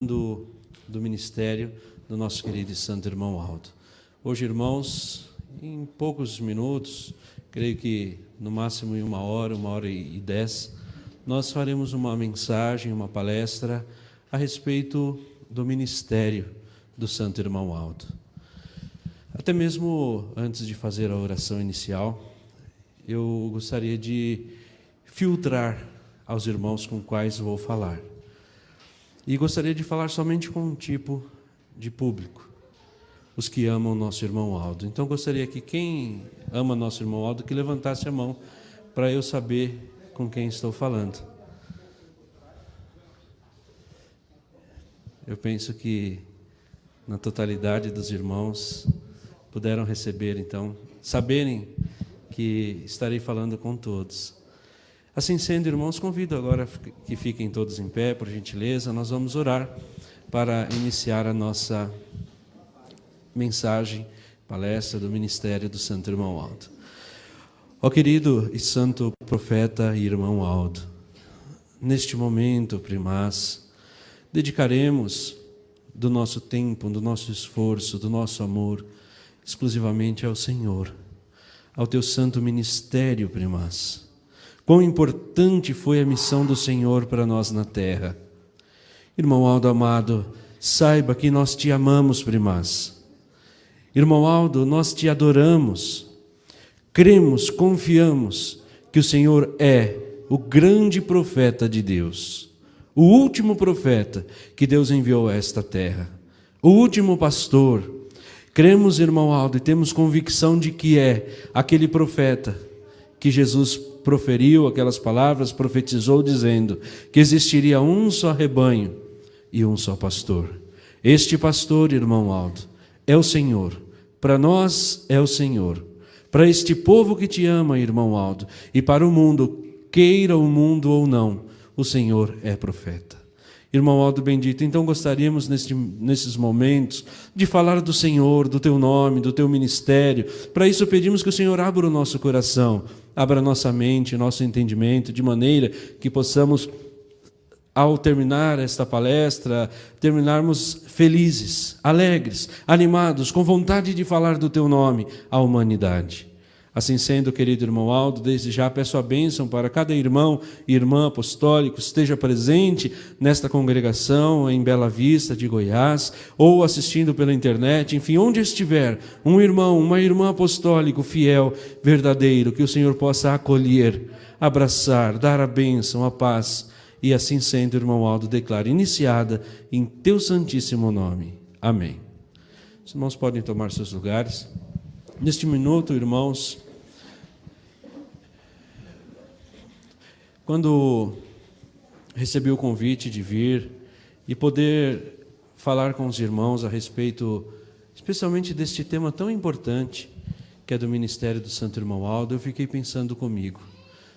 do ministério do nosso querido e santo irmão Aldo. Hoje, irmãos, em poucos minutos, creio que no máximo em 1h10, nós faremos uma mensagem, uma palestra a respeito do ministério do santo irmão Aldo. Até mesmo antes de fazer a oração inicial, eu gostaria de filtrar aos irmãos com quais vou falar. E gostaria de falar somente com um tipo de público, os que amam nosso irmão Aldo. Então gostaria que quem ama nosso irmão Aldo que levantasse a mão para eu saber com quem estou falando. Eu penso que na totalidade dos irmãos puderam receber, então, saberem que estarei falando com todos. Assim sendo, irmãos, convido agora que fiquem todos em pé, por gentileza. Nós vamos orar para iniciar a nossa mensagem, palestra do ministério do santo irmão Aldo. Ó querido e santo profeta e irmão Aldo, neste momento, primaz, dedicaremos do nosso tempo, do nosso esforço, do nosso amor, exclusivamente ao Senhor, ao teu santo ministério, primaz. Quão importante foi a missão do Senhor para nós na terra. Irmão Aldo amado, saiba que nós te amamos, primaz. Irmão Aldo, nós te adoramos. Cremos, confiamos que o Senhor é o grande profeta de Deus, o último profeta que Deus enviou a esta terra, o último pastor. Cremos, irmão Aldo, e temos convicção de que é aquele profeta que Jesus proferiu aquelas palavras, profetizou dizendo que existiria um só rebanho e um só pastor. Este pastor, irmão Aldo, é o Senhor. Para nós é o Senhor. Para este povo que te ama, irmão Aldo, e para o mundo, queira o mundo ou não, o Senhor é profeta. Irmão Aldo bendito, então gostaríamos nesses momentos de falar do Senhor, do teu nome, do teu ministério. Para isso pedimos que o Senhor abra o nosso coração, abra a nossa mente, nosso entendimento, de maneira que possamos, ao terminar esta palestra, terminarmos felizes, alegres, animados, com vontade de falar do teu nome à humanidade. Assim sendo, querido irmão Aldo, desde já peço a bênção para cada irmão e irmã apostólico que esteja presente nesta congregação em Bela Vista de Goiás, ou assistindo pela internet, enfim, onde estiver, um irmão, uma irmã apostólico fiel, verdadeiro, que o Senhor possa acolher, abraçar, dar a bênção, a paz, e assim sendo, irmão Aldo, declaro iniciada em teu santíssimo nome. Amém. Os irmãos podem tomar seus lugares. Neste minuto, irmãos, quando recebi o convite de vir e poder falar com os irmãos a respeito, especialmente deste tema tão importante, que é do ministério do santo irmão Aldo, eu fiquei pensando comigo,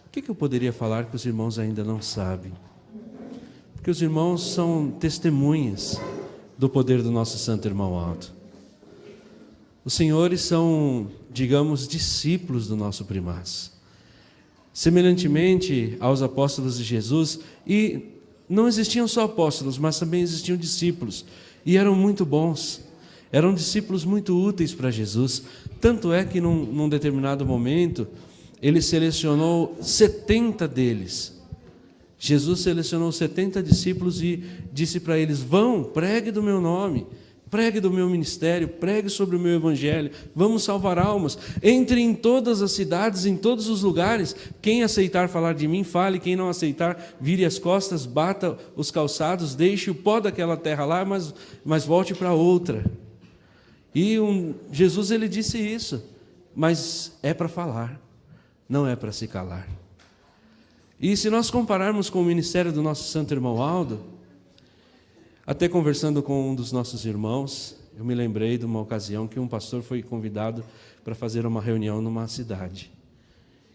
o que eu poderia falar que os irmãos ainda não sabem? Porque os irmãos são testemunhas do poder do nosso santo irmão Aldo. Os senhores são, digamos, discípulos do nosso primaz. Semelhantemente aos apóstolos de Jesus, e não existiam só apóstolos, mas também existiam discípulos, e eram muito bons, eram discípulos muito úteis para Jesus. Tanto é que num determinado momento, ele selecionou 70 deles. Jesus selecionou 70 discípulos e disse para eles: vão, pregue do meu nome, pregue do meu ministério, pregue sobre o meu evangelho, vamos salvar almas. Entre em todas as cidades, em todos os lugares. Quem aceitar falar de mim, fale. Quem não aceitar, vire as costas, bata os calçados, deixe o pó daquela terra lá, mas volte para outra. E Jesus, ele disse isso, mas é para falar, não é para se calar. E se nós compararmos com o ministério do nosso santo irmão Aldo, até conversando com um dos nossos irmãos, eu me lembrei de uma ocasião que um pastor foi convidado para fazer uma reunião numa cidade.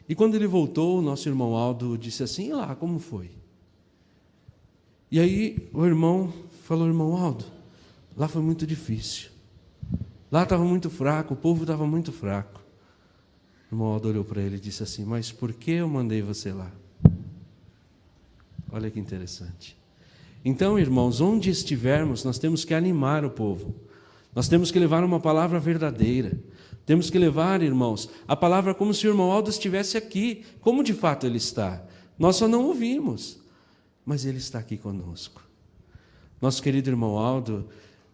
E quando ele voltou, o nosso irmão Aldo disse assim: e lá, como foi? E aí o irmão falou: irmão Aldo, lá foi muito difícil. Lá estava muito fraco, o povo estava muito fraco. O irmão Aldo olhou para ele e disse assim: mas por que eu mandei você lá? Olha que interessante. Então, irmãos, onde estivermos, nós temos que animar o povo. Nós temos que levar uma palavra verdadeira. Temos que levar, irmãos, a palavra como se o irmão Aldo estivesse aqui, como de fato ele está. Nós só não ouvimos, mas ele está aqui conosco. Nosso querido irmão Aldo,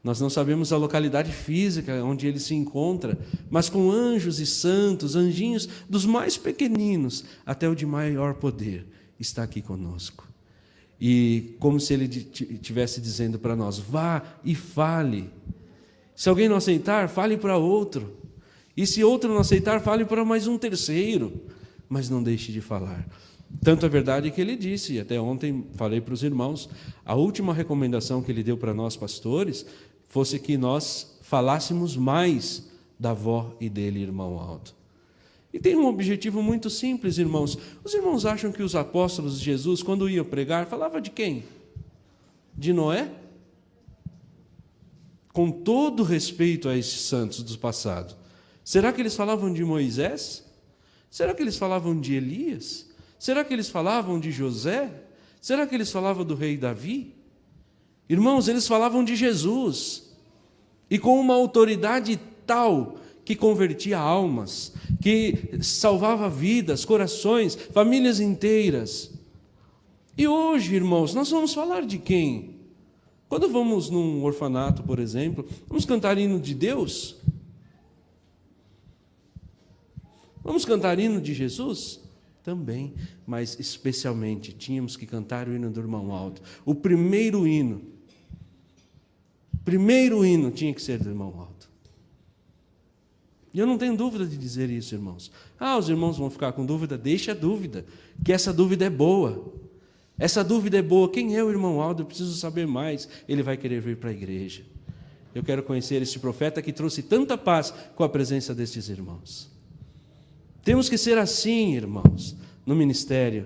nós não sabemos a localidade física onde ele se encontra, mas com anjos e santos, anjinhos dos mais pequeninos até o de maior poder, está aqui conosco. E como se ele estivesse dizendo para nós: vá e fale. Se alguém não aceitar, fale para outro. E se outro não aceitar, fale para mais um terceiro. Mas não deixe de falar. Tanto é verdade que ele disse, e até ontem falei para os irmãos, a última recomendação que ele deu para nós pastores fosse que nós falássemos mais da avó e dele, irmão Aldo. E tem um objetivo muito simples, irmãos. Os irmãos acham que os apóstolos de Jesus, quando iam pregar, falava de quem? De Noé? Com todo respeito a esses santos do passado, será que eles falavam de Moisés? Será que eles falavam de Elias? Será que eles falavam de José? Será que eles falavam do rei Davi? Irmãos, eles falavam de Jesus, e com uma autoridade tal que convertia almas, que salvava vidas, corações, famílias inteiras. E hoje, irmãos, nós vamos falar de quem? Quando vamos num orfanato, por exemplo, vamos cantar hino de Deus? Vamos cantar hino de Jesus? Também, mas especialmente tínhamos que cantar o hino do irmão Aldo. O primeiro hino tinha que ser do irmão Aldo. E eu não tenho dúvida de dizer isso, irmãos. Os irmãos vão ficar com dúvida? Deixa a dúvida, que essa dúvida é boa. Essa dúvida é boa. Quem é o irmão Aldo? Eu preciso saber mais. Ele vai querer vir para a igreja. Eu quero conhecer este profeta que trouxe tanta paz com a presença destes irmãos. Temos que ser assim, irmãos, no ministério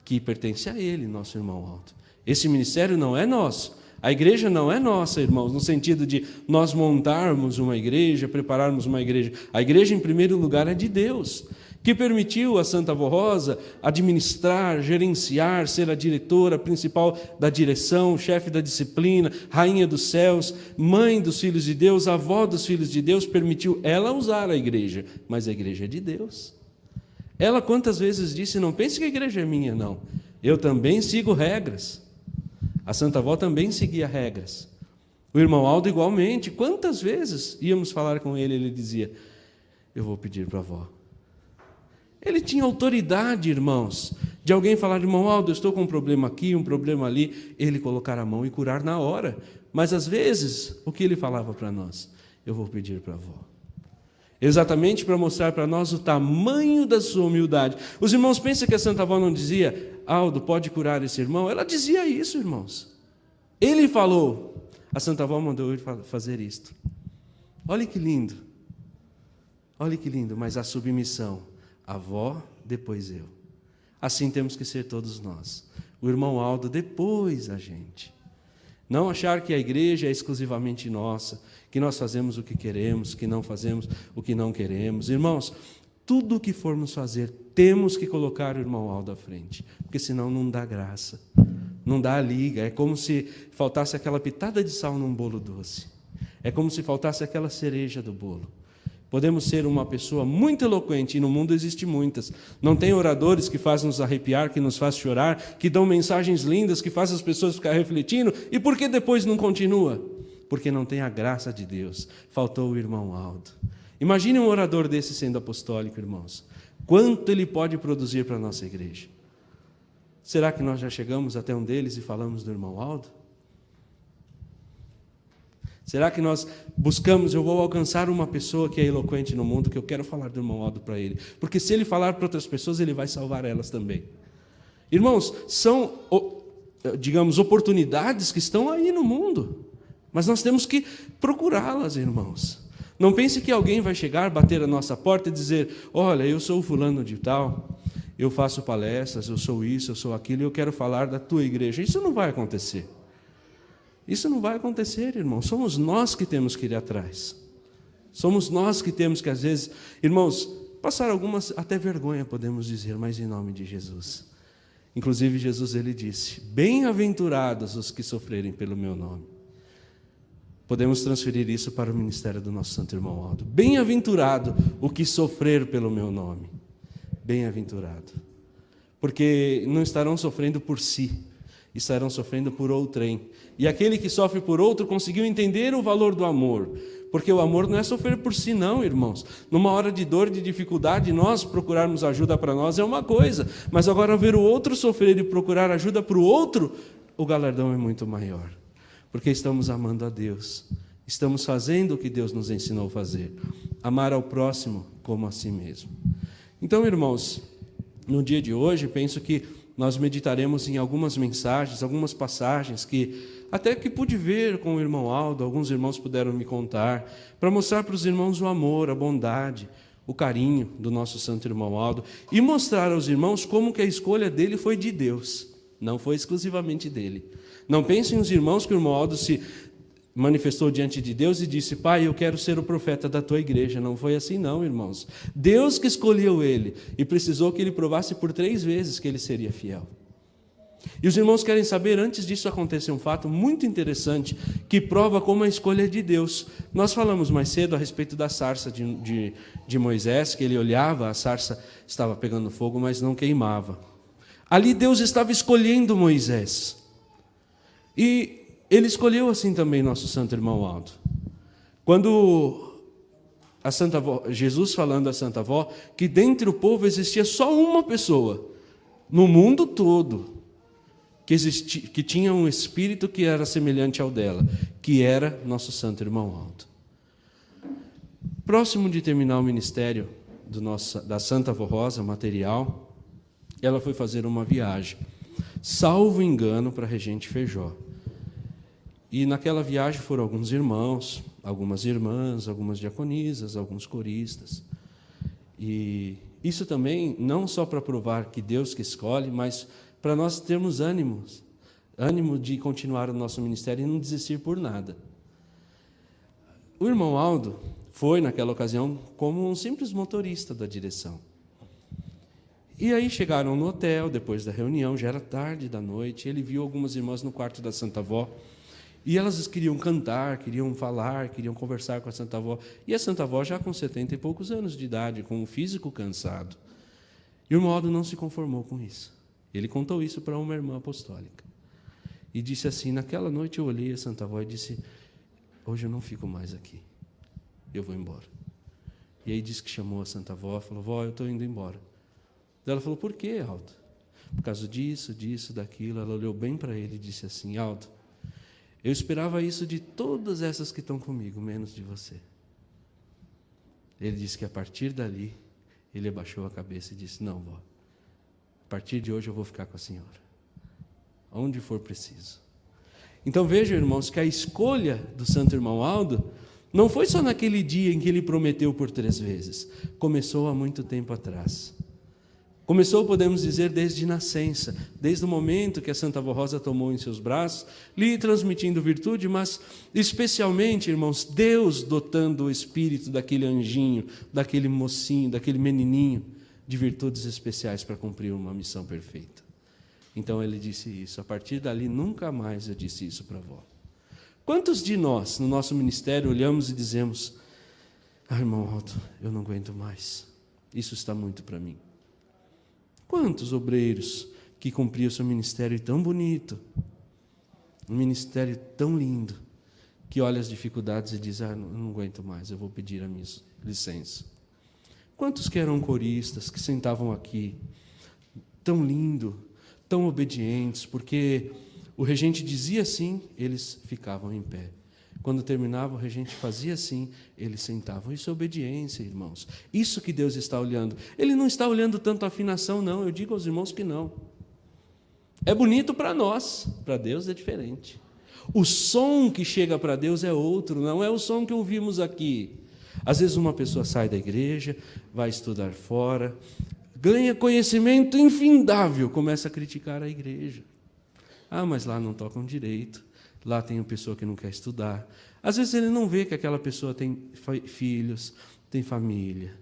que pertence a ele, nosso irmão Aldo. Esse ministério não é nosso. A igreja não é nossa, irmãos, no sentido de nós montarmos uma igreja, prepararmos uma igreja. A igreja, em primeiro lugar, é de Deus, que permitiu a Santa Avó Rosa administrar, gerenciar, ser a diretora principal da direção, chefe da disciplina, rainha dos céus, mãe dos filhos de Deus, avó dos filhos de Deus, permitiu ela usar a igreja, mas a igreja é de Deus. Ela quantas vezes disse: não pense que a igreja é minha, não. Eu também sigo regras. A Santa Avó também seguia regras. O irmão Aldo igualmente. Quantas vezes íamos falar com ele, ele dizia: eu vou pedir para a avó. Ele tinha autoridade, irmãos, de alguém falar: irmão Aldo, eu estou com um problema aqui, um problema ali, ele colocar a mão e curar na hora. Mas às vezes, o que ele falava para nós? Eu vou pedir para a avó. Exatamente para mostrar para nós o tamanho da sua humildade. Os irmãos pensam que a Santa Avó não dizia: Aldo, pode curar esse irmão? Ela dizia isso, irmãos. Ele falou, a Santa Avó mandou ele fazer isto. Olha que lindo. Olha que lindo, mas a submissão. A avó, depois eu. Assim temos que ser todos nós. O irmão Aldo, depois a gente. Não achar que a igreja é exclusivamente nossa, que nós fazemos o que queremos, que não fazemos o que não queremos. Irmãos, tudo o que formos fazer, temos que colocar o irmão Aldo à frente, porque senão não dá graça, não dá a liga. É como se faltasse aquela pitada de sal num bolo doce. É como se faltasse aquela cereja do bolo. Podemos ser uma pessoa muito eloquente, e no mundo existem muitas. Não tem oradores que fazem nos arrepiar, que nos fazem chorar, que dão mensagens lindas, que fazem as pessoas ficar refletindo. E por que depois não continua? Porque não tem a graça de Deus. Faltou o irmão Aldo. Imagine um orador desse sendo apostólico, irmãos. Quanto ele pode produzir para a nossa igreja? Será que nós já chegamos até um deles e falamos do irmão Aldo? Será que nós buscamos, eu vou alcançar uma pessoa que é eloquente no mundo, que eu quero falar do irmão Aldo para ele? Porque se ele falar para outras pessoas, ele vai salvar elas também. Irmãos, são, digamos, oportunidades que estão aí no mundo, mas nós temos que procurá-las, irmãos. Não pense que alguém vai chegar, bater a nossa porta e dizer: olha, eu sou o fulano de tal, eu faço palestras, eu sou isso, eu sou aquilo, e eu quero falar da tua igreja. Isso não vai acontecer. Isso não vai acontecer, irmão. Somos nós que temos que ir atrás. Somos nós que temos que, às vezes, irmãos, passar algumas, até vergonha, podemos dizer, mas em nome de Jesus. Inclusive, Jesus ele disse: bem-aventurados os que sofrerem pelo meu nome. Podemos transferir isso para o ministério do nosso santo irmão Aldo. Bem-aventurado o que sofrer pelo meu nome. Bem-aventurado. Porque não estarão sofrendo por si, estarão sofrendo por outrem. E aquele que sofre por outro conseguiu entender o valor do amor. Porque o amor não é sofrer por si não, irmãos. Numa hora de dor, de dificuldade, nós procurarmos ajuda para nós é uma coisa. Mas agora ver o outro sofrer e procurar ajuda para o outro, o galardão é muito maior. Porque estamos amando a Deus. Estamos fazendo o que Deus nos ensinou a fazer. Amar ao próximo como a si mesmo. Então, irmãos, no dia de hoje, penso que nós meditaremos em algumas mensagens, algumas passagens que até que pude ver com o irmão Aldo, alguns irmãos puderam me contar, para mostrar para os irmãos o amor, a bondade, o carinho do nosso santo irmão Aldo, e mostrar aos irmãos como que a escolha dele foi de Deus, não foi exclusivamente dele. Não pensem os irmãos que o irmão Aldo se manifestou diante de Deus e disse: pai, eu quero ser o profeta da tua igreja. Não foi assim não, irmãos. Deus que escolheu ele e precisou que ele provasse por 3 vezes que ele seria fiel. E os irmãos querem saber, antes disso acontecer um fato muito interessante, que prova como a escolha é de Deus. Nós falamos mais cedo a respeito da sarça de Moisés, que ele olhava, a sarça estava pegando fogo, mas não queimava. Ali Deus estava escolhendo Moisés. E ele escolheu assim também nosso santo irmão Aldo. Quando a Santa Avó, Jesus falando à Santa Avó, que dentre o povo existia só uma pessoa, no mundo todo, que tinha um espírito que era semelhante ao dela, que era nosso santo irmão Aldo. Próximo de terminar o ministério da Santa Avó Rosa, material, ela foi fazer uma viagem, salvo engano, para Regente Feijó. E naquela viagem foram alguns irmãos, algumas irmãs, algumas diaconisas, alguns coristas. E isso também, não só para provar que Deus que escolhe, mas para nós termos ânimo de continuar o nosso ministério e não desistir por nada. O irmão Aldo foi, naquela ocasião, como um simples motorista da direção. E aí chegaram no hotel, depois da reunião, já era tarde da noite, ele viu algumas irmãs no quarto da Santa Avó, e elas queriam cantar, queriam falar, queriam conversar com a Santa Avó, e a Santa Avó já com 70 e poucos anos de idade, com o físico cansado. E o irmão Aldo não se conformou com isso. Ele contou isso para uma irmã apostólica. E disse assim: naquela noite eu olhei a Santa Avó e disse: hoje eu não fico mais aqui, eu vou embora. E aí disse que chamou a Santa Avó, falou: vó, eu estou indo embora. Ela falou: por quê, Aldo? Por causa disso, daquilo. Ela olhou bem para ele e disse assim: Aldo, eu esperava isso de todas essas que estão comigo, menos de você. Ele disse que a partir dali, ele abaixou a cabeça e disse: não, vó, a partir de hoje eu vou ficar com a senhora, onde for preciso. Então vejam, irmãos, que a escolha do santo irmão Aldo não foi só naquele dia em que ele prometeu por 3 vezes. Começou há muito tempo atrás. Começou, podemos dizer, desde nascença, desde o momento que a Santa Avó Rosa tomou em seus braços, lhe transmitindo virtude, mas especialmente, irmãos, Deus dotando o espírito daquele anjinho, daquele mocinho, daquele menininho, de virtudes especiais para cumprir uma missão perfeita. Então ele disse isso: a partir dali nunca mais eu disse isso para a avó. Quantos de nós, no nosso ministério, olhamos e dizemos: irmão Aldo, eu não aguento mais, isso está muito para mim. Quantos obreiros que cumpriam o seu ministério tão bonito, um ministério tão lindo, que olha as dificuldades e diz: não aguento mais, eu vou pedir a minha licença. Quantos que eram coristas, que sentavam aqui, tão lindo, tão obedientes, porque o regente dizia assim, eles ficavam em pé. Quando terminava, o regente fazia assim, eles sentavam. Isso é obediência, irmãos. Isso que Deus está olhando. Ele não está olhando tanto a afinação, não. Eu digo aos irmãos que não. É bonito para nós, para Deus é diferente. O som que chega para Deus é outro, não é o som que ouvimos aqui. Às vezes uma pessoa sai da igreja, vai estudar fora, ganha conhecimento infindável, começa a criticar a igreja. Mas lá não tocam direito. Lá tem uma pessoa que não quer estudar. Às vezes ele não vê que aquela pessoa tem filhos, tem família,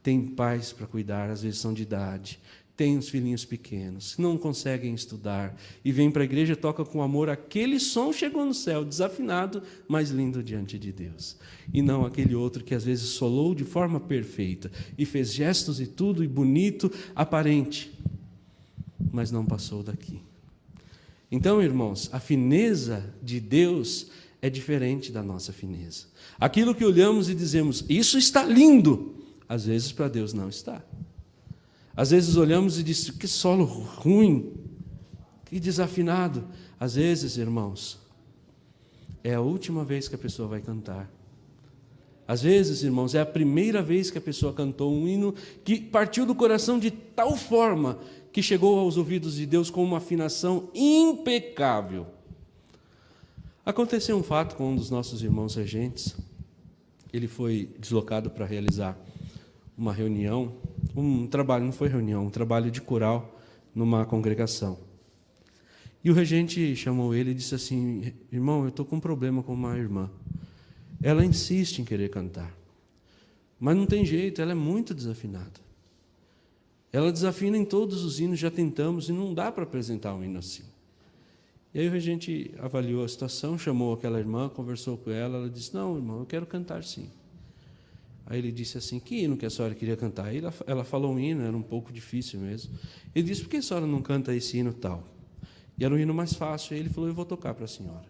tem pais para cuidar, às vezes são de idade, tem os filhinhos pequenos, que não conseguem estudar, e vem para a igreja, toca com amor, aquele som chegou no céu, desafinado, mas lindo diante de Deus. E não aquele outro que às vezes solou de forma perfeita, e fez gestos e tudo, e bonito, aparente, mas não passou daqui. Então, irmãos, a fineza de Deus é diferente da nossa fineza. Aquilo que olhamos e dizemos, isso está lindo, às vezes para Deus não está. Às vezes olhamos e dizemos, que solo ruim, que desafinado. Às vezes, irmãos, é a última vez que a pessoa vai cantar. Às vezes, irmãos, é a primeira vez que a pessoa cantou um hino que partiu do coração de tal forma que chegou aos ouvidos de Deus com uma afinação impecável. Aconteceu um fato com um dos nossos irmãos regentes. Ele foi deslocado para realizar uma reunião, um trabalho, não foi reunião, um trabalho de coral numa congregação. E o regente chamou ele e disse assim, irmão, eu estou com um problema com uma irmã. Ela insiste em querer cantar, mas não tem jeito, ela é muito desafinada. Ela desafina em todos os hinos, já tentamos, e não dá para apresentar um hino assim. E aí o regente avaliou a situação, chamou aquela irmã, conversou com ela, ela disse, não, irmão, eu quero cantar sim. Aí ele disse assim, que hino que a senhora queria cantar? Aí ela falou um hino, era um pouco difícil mesmo. Ele disse, por que a senhora não canta esse hino tal? E era um hino mais fácil. Aí ele falou, eu vou tocar para a senhora.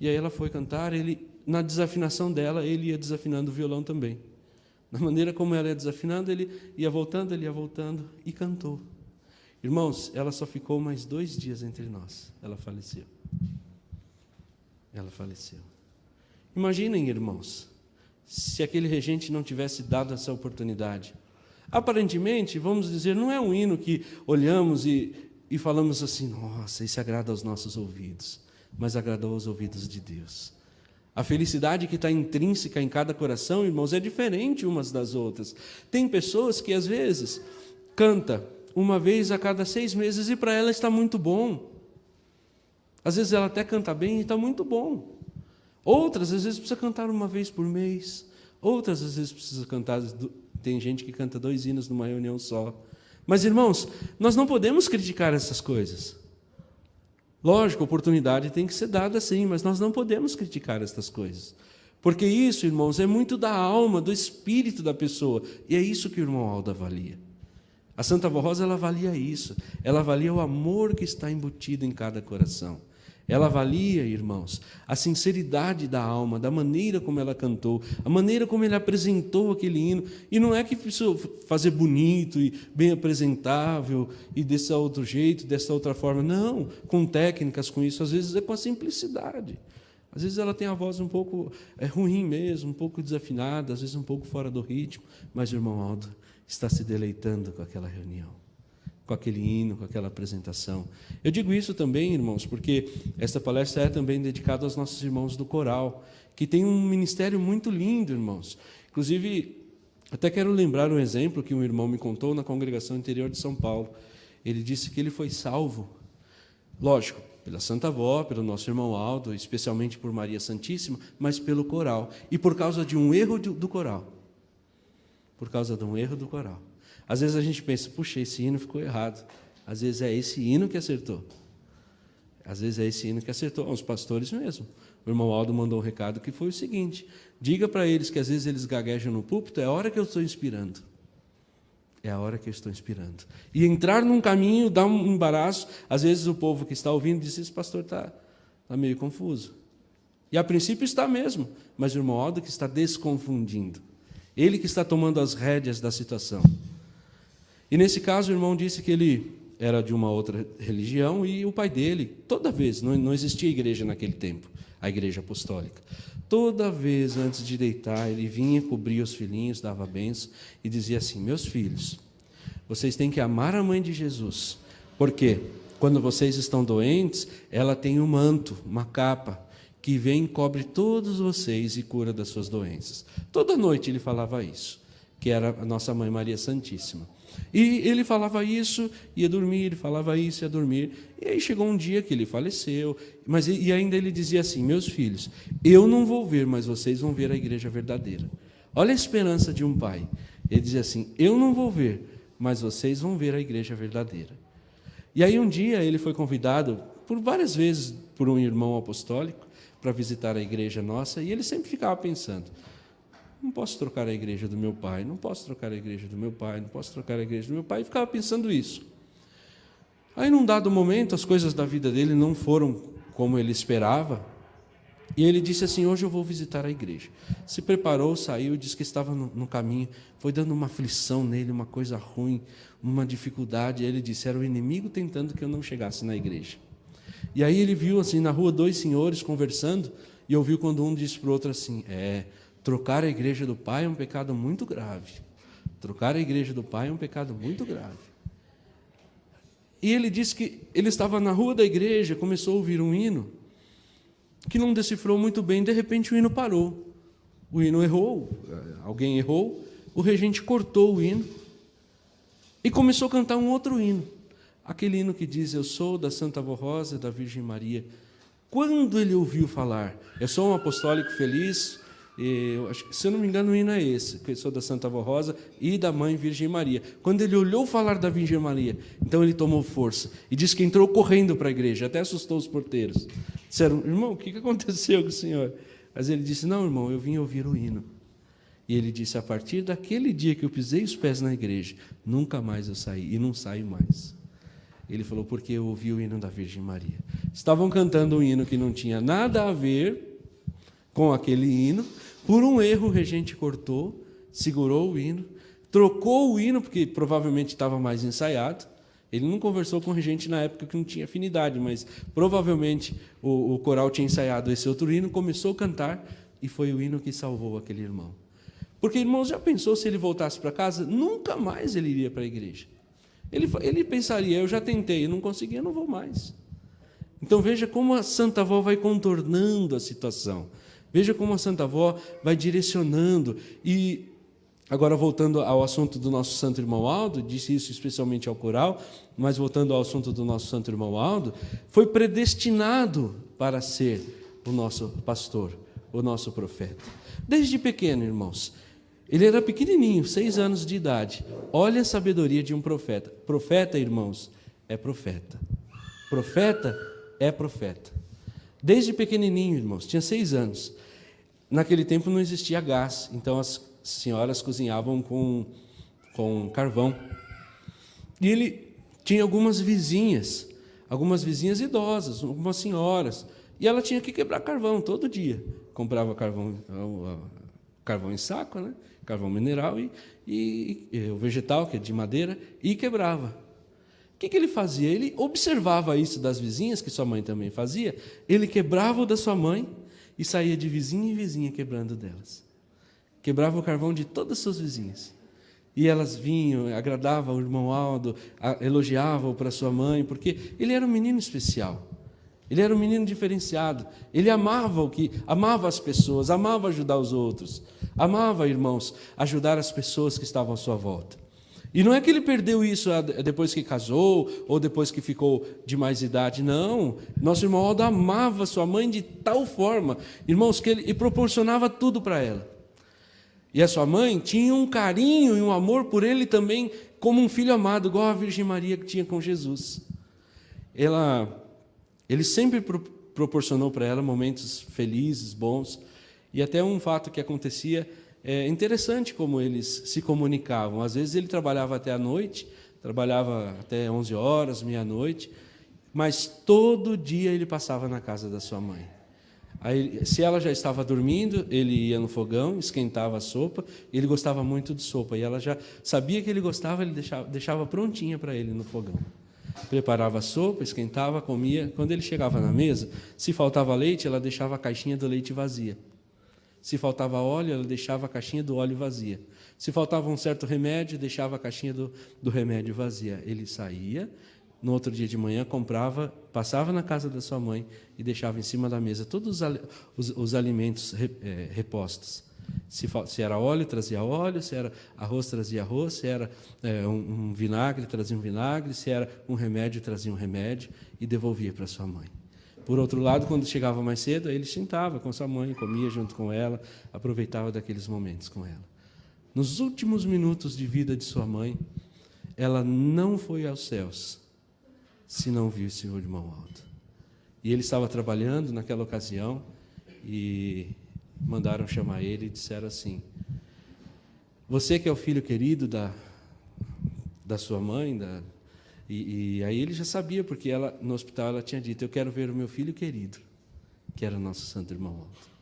E aí ela foi cantar, na desafinação dela, ele ia desafinando o violão também. Na maneira como ela ia desafinando, ele ia voltando e cantou. Irmãos, ela só ficou mais 2 dias entre nós. Ela faleceu. Ela faleceu. Imaginem, irmãos, se aquele regente não tivesse dado essa oportunidade. Aparentemente, vamos dizer, não é um hino que olhamos e falamos assim, nossa, isso agrada aos nossos ouvidos, mas agradou aos ouvidos de Deus. A felicidade que está intrínseca em cada coração, irmãos, é diferente umas das outras. Tem pessoas que, às vezes, canta uma vez a cada 6 meses e para ela está muito bom. Às vezes ela até canta bem e está muito bom. Outras, às vezes, precisa cantar uma vez por mês. Outras, às vezes, precisa cantar... Tem gente que canta 2 hinos numa reunião só. Mas, irmãos, nós não podemos criticar essas coisas. Lógico, a oportunidade tem que ser dada sim, mas nós não podemos criticar estas coisas. Porque isso, irmãos, é muito da alma, do espírito da pessoa. E é isso que o irmão Aldo avalia. A Santa Avó Rosa, ela avalia isso. Ela avalia o amor que está embutido em cada coração. Ela avalia, irmãos, a sinceridade da alma, da maneira como ela cantou, a maneira como ele apresentou aquele hino. E não é que precisou fazer bonito e bem apresentável e desse outro jeito, dessa outra forma. Não, com técnicas, com isso. Às vezes é com a simplicidade. Às vezes ela tem a voz um pouco ruim mesmo, um pouco desafinada, às vezes um pouco fora do ritmo. Mas o irmão Aldo está se deleitando com aquela reunião, com aquele hino, com aquela apresentação. Eu digo isso também, irmãos, porque esta palestra é também dedicada aos nossos irmãos do coral, que tem um ministério muito lindo, irmãos. Inclusive, até quero lembrar um exemplo que um irmão me contou na congregação interior de São Paulo. Ele disse que ele foi salvo, lógico, pela Santa Avó, pelo nosso irmão Aldo, especialmente por Maria Santíssima, mas pelo coral. E por causa de um erro do coral. Por causa de um erro do coral. Às vezes a gente pensa, puxa, esse hino ficou errado. Às vezes é esse hino que acertou. Às vezes é esse hino que acertou. Os pastores mesmo. O irmão Aldo mandou um recado que foi o seguinte, diga para eles que às vezes eles gaguejam no púlpito, é a hora que eu estou inspirando. É a hora que eu estou inspirando. E entrar num caminho, dá um embaraço. Às vezes o povo que está ouvindo diz, esse pastor está meio confuso. E a princípio está mesmo, mas o irmão Aldo que está desconfundindo. Ele que está tomando as rédeas da situação. E nesse caso o irmão disse que ele era de uma outra religião e o pai dele, toda vez, não existia igreja naquele tempo, a igreja apostólica. Toda vez antes de deitar, ele vinha, cobria os filhinhos, dava bênção e dizia assim, meus filhos, vocês têm que amar a mãe de Jesus, porque quando vocês estão doentes, ela tem um manto, uma capa, que vem e cobre todos vocês e cura das suas doenças. Toda noite ele falava isso, que era a nossa mãe Maria Santíssima. E ele falava isso, ia dormir, ele falava isso, ia dormir. E aí chegou um dia que ele faleceu, e ainda ele dizia assim, meus filhos, eu não vou ver, mas vocês vão ver a igreja verdadeira. Olha a esperança de um pai. Ele dizia assim, eu não vou ver, mas vocês vão ver a igreja verdadeira. E aí um dia ele foi convidado por várias vezes por um irmão apostólico para visitar a igreja nossa, e ele sempre ficava pensando: não posso trocar a igreja do meu pai, não posso trocar a igreja do meu pai, não posso trocar a igreja do meu pai, e ficava pensando isso. Aí, num dado momento, as coisas da vida dele não foram como ele esperava, e ele disse assim: hoje eu vou visitar a igreja. Se preparou, saiu, disse que estava no caminho, foi dando uma aflição nele, uma coisa ruim, uma dificuldade. Aí ele disse: era o inimigo tentando que eu não chegasse na igreja. E aí ele viu assim na rua 2 senhores conversando, e ouviu quando um disse para o outro assim: trocar a igreja do pai é um pecado muito grave. Trocar a igreja do pai é um pecado muito grave. E ele disse que ele estava na rua da igreja, começou a ouvir um hino, que não decifrou muito bem, de repente o hino parou. O hino errou, alguém errou, o regente cortou o hino e começou a cantar um outro hino. Aquele hino que diz: eu sou da Santa Avó Rosa, da Virgem Maria. Quando ele ouviu falar: eu sou um apostólico feliz, se eu não me engano o hino é esse, que eu sou da Santa Avó Rosa e da Mãe Virgem Maria. Quando ele olhou falar da Virgem Maria, então ele tomou força e disse que entrou correndo para a igreja, até assustou os porteiros. Disseram: irmão, o que aconteceu com o senhor? Mas ele disse: não, irmão, eu vim ouvir o hino. E ele disse: a partir daquele dia que eu pisei os pés na igreja, nunca mais eu saí, e não saio mais. Ele falou: porque eu ouvi o hino da Virgem Maria. Estavam cantando um hino que não tinha nada a ver com aquele hino. Por um erro, o regente cortou, segurou o hino, trocou o hino, porque provavelmente estava mais ensaiado. Ele não conversou com o regente na época, que não tinha afinidade, mas provavelmente o coral tinha ensaiado esse outro hino, começou a cantar, e foi o hino que salvou aquele irmão. Porque, irmãos, já pensou se ele voltasse para casa? Nunca mais ele iria para a igreja. Ele pensaria: eu já tentei, não consegui, eu não vou mais. Então veja como a Santa Avó vai contornando a situação. Veja como a Santa Avó vai direcionando. E agora, voltando ao assunto do nosso Santo Irmão Aldo, disse isso especialmente ao coral, mas voltando ao assunto do nosso Santo Irmão Aldo, foi predestinado para ser o nosso pastor, o nosso profeta. Desde pequeno, irmãos. Ele era pequenininho, 6 anos de idade. Olha a sabedoria de um profeta. Profeta, irmãos, é profeta. Profeta é profeta. Desde pequenininho, irmãos, tinha 6 anos. Naquele tempo não existia gás, então as senhoras cozinhavam com carvão. E ele tinha algumas vizinhas idosas, algumas senhoras, e ela tinha que quebrar carvão todo dia. Comprava carvão em saco, né? Carvão mineral e o vegetal, que é de madeira, e quebrava. O que ele fazia? Ele observava isso das vizinhas, que sua mãe também fazia. Ele quebrava o da sua mãe e saía de vizinha em vizinha quebrando delas. Quebrava o carvão de todas as suas vizinhas. E elas vinham, agradavam o irmão Aldo, elogiavam para sua mãe, porque ele era um menino especial. Ele era um menino diferenciado. Ele amava as pessoas, amava ajudar os outros. Amava, irmãos, ajudar as pessoas que estavam à sua volta. E não é que ele perdeu isso depois que casou ou depois que ficou de mais idade, não. Nosso irmão Aldo amava sua mãe de tal forma, irmãos, que ele proporcionava tudo para ela. E a sua mãe tinha um carinho e um amor por ele também, como um filho amado, igual a Virgem Maria que tinha com Jesus. Ele sempre proporcionou para ela momentos felizes, bons, e até um fato que acontecia, é interessante como eles se comunicavam. Às vezes ele trabalhava até a noite, trabalhava até 11 horas, meia-noite, mas todo dia ele passava na casa da sua mãe. Aí, se ela já estava dormindo, ele ia no fogão, esquentava a sopa, ele gostava muito de sopa, e ela já sabia que ele gostava, ele deixava prontinha para ele no fogão. Preparava a sopa, esquentava, comia. Quando ele chegava na mesa, se faltava leite, ela deixava a caixinha do leite vazia. Se faltava óleo, ela deixava a caixinha do óleo vazia. Se faltava um certo remédio, deixava a caixinha do remédio vazia. Ele saía, no outro dia de manhã, comprava, passava na casa da sua mãe e deixava em cima da mesa todos os alimentos repostos. Se era óleo, trazia óleo, se era arroz, trazia arroz, se era um vinagre, trazia um vinagre, se era um remédio, trazia um remédio e devolvia para sua mãe. Por outro lado, quando chegava mais cedo, ele sentava com sua mãe, comia junto com ela, aproveitava daqueles momentos com ela. Nos últimos minutos de vida de sua mãe, ela não foi aos céus se não visse o irmão Aldo. E ele estava trabalhando naquela ocasião e mandaram chamar ele e disseram assim: você que é o filho querido da sua mãe, e aí ele já sabia, porque ela, no hospital ela tinha dito: eu quero ver o meu filho querido, que era o nosso santo irmão Aldo.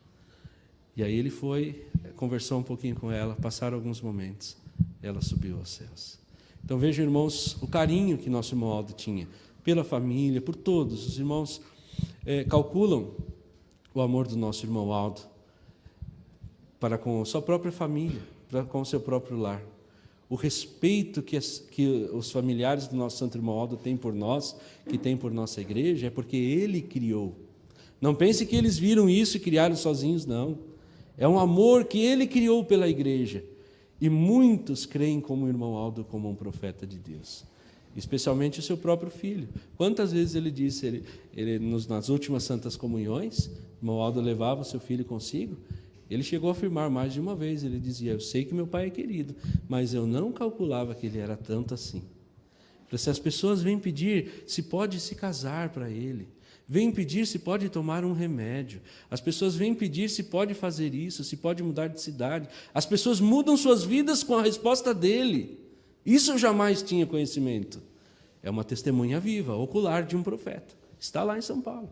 E aí ele foi, conversou um pouquinho com ela, passaram alguns momentos, ela subiu aos céus. Então vejam, irmãos, o carinho que nosso irmão Aldo tinha pela família, por todos. Os irmãos calculam o amor do nosso irmão Aldo para com a sua própria família, para com o seu próprio lar. O respeito que os familiares do nosso santo irmão Aldo têm por nós, que têm por nossa igreja, é porque ele criou. Não pense que eles viram isso e criaram sozinhos, não. É um amor que ele criou pela igreja. E muitos creem como o irmão Aldo como um profeta de Deus, especialmente o seu próprio filho. Quantas vezes ele disse, nas últimas santas comunhões, o irmão Aldo levava o seu filho consigo, ele chegou a afirmar mais de uma vez, ele dizia: eu sei que meu pai é querido, mas eu não calculava que ele era tanto assim. Se as pessoas vêm pedir se pode se casar para ele, vêm pedir se pode tomar um remédio, as pessoas vêm pedir se pode fazer isso, se pode mudar de cidade, as pessoas mudam suas vidas com a resposta dele. Isso eu jamais tinha conhecimento. É uma testemunha viva, ocular de um profeta. Está lá em São Paulo.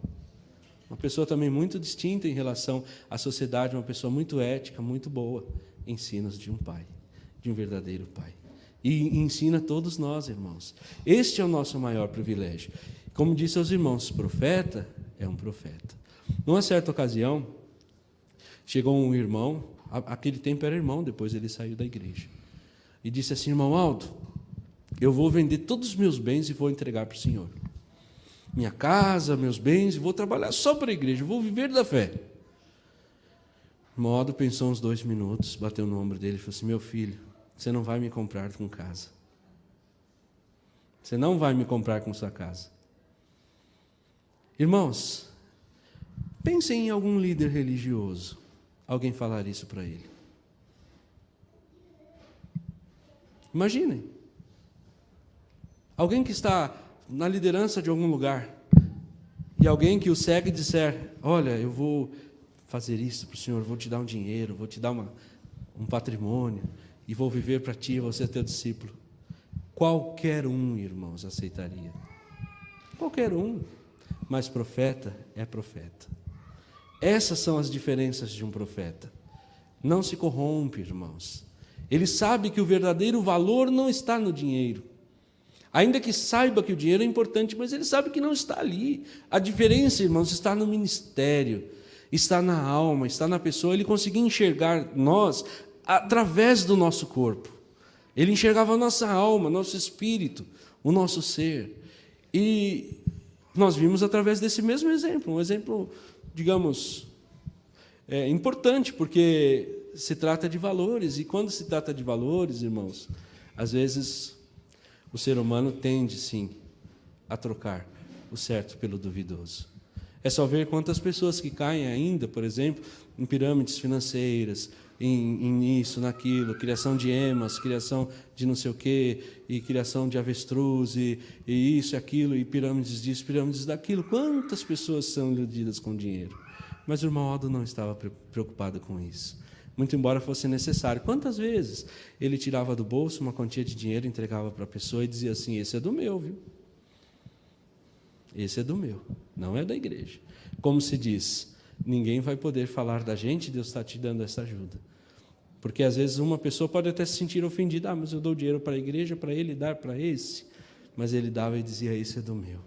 Uma pessoa também muito distinta em relação à sociedade, uma pessoa muito ética, muito boa. Ensinos de um pai, de um verdadeiro pai. E ensina a todos nós, irmãos. Este é o nosso maior privilégio. Como disse aos irmãos, profeta é um profeta. Numa certa ocasião, chegou um irmão, aquele tempo era irmão, depois ele saiu da igreja, e disse assim: irmão Aldo, eu vou vender todos os meus bens e vou entregar para o Senhor. Minha casa, meus bens, e vou trabalhar só para a igreja, vou viver da fé. O irmão Aldo pensou uns 2 minutos, bateu no ombro dele e falou assim: meu filho, você não vai me comprar com casa. Você não vai me comprar com sua casa. Irmãos, pensem em algum líder religioso, alguém falar isso para ele. Imaginem. Alguém que está na liderança de algum lugar, e alguém que o segue e disser: olha, eu vou fazer isso para o Senhor, vou te dar um dinheiro, vou te dar um patrimônio, e vou viver para ti, você é teu discípulo. Qualquer um, irmãos, aceitaria. Qualquer um. Mas profeta é profeta. Essas são as diferenças de um profeta. Não se corrompe, irmãos. Ele sabe que o verdadeiro valor não está no dinheiro. Ainda que saiba que o dinheiro é importante, mas ele sabe que não está ali. A diferença, irmãos, está no ministério, está na alma, está na pessoa. Ele conseguia enxergar nós através do nosso corpo. Ele enxergava a nossa alma, nosso espírito, o nosso ser. E nós vimos através desse mesmo exemplo, um exemplo, digamos, importante, porque se trata de valores. E quando se trata de valores, irmãos, às vezes o ser humano tende, sim, a trocar o certo pelo duvidoso. É só ver quantas pessoas que caem ainda, por exemplo, em pirâmides financeiras, em isso, naquilo, criação de emas, criação de não sei o quê, e criação de avestruz, e isso e aquilo, e pirâmides disso, pirâmides daquilo. Quantas pessoas são iludidas com dinheiro? Mas o irmão Aldo não estava preocupado com isso, muito embora fosse necessário. Quantas vezes ele tirava do bolso uma quantia de dinheiro, entregava para a pessoa e dizia assim: esse é do meu, viu? Esse é do meu, não é da igreja. Como se diz, ninguém vai poder falar da gente, Deus está te dando essa ajuda. Porque às vezes uma pessoa pode até se sentir ofendida: mas eu dou dinheiro para a igreja, para ele dar para esse. Mas ele dava e dizia: esse é do meu.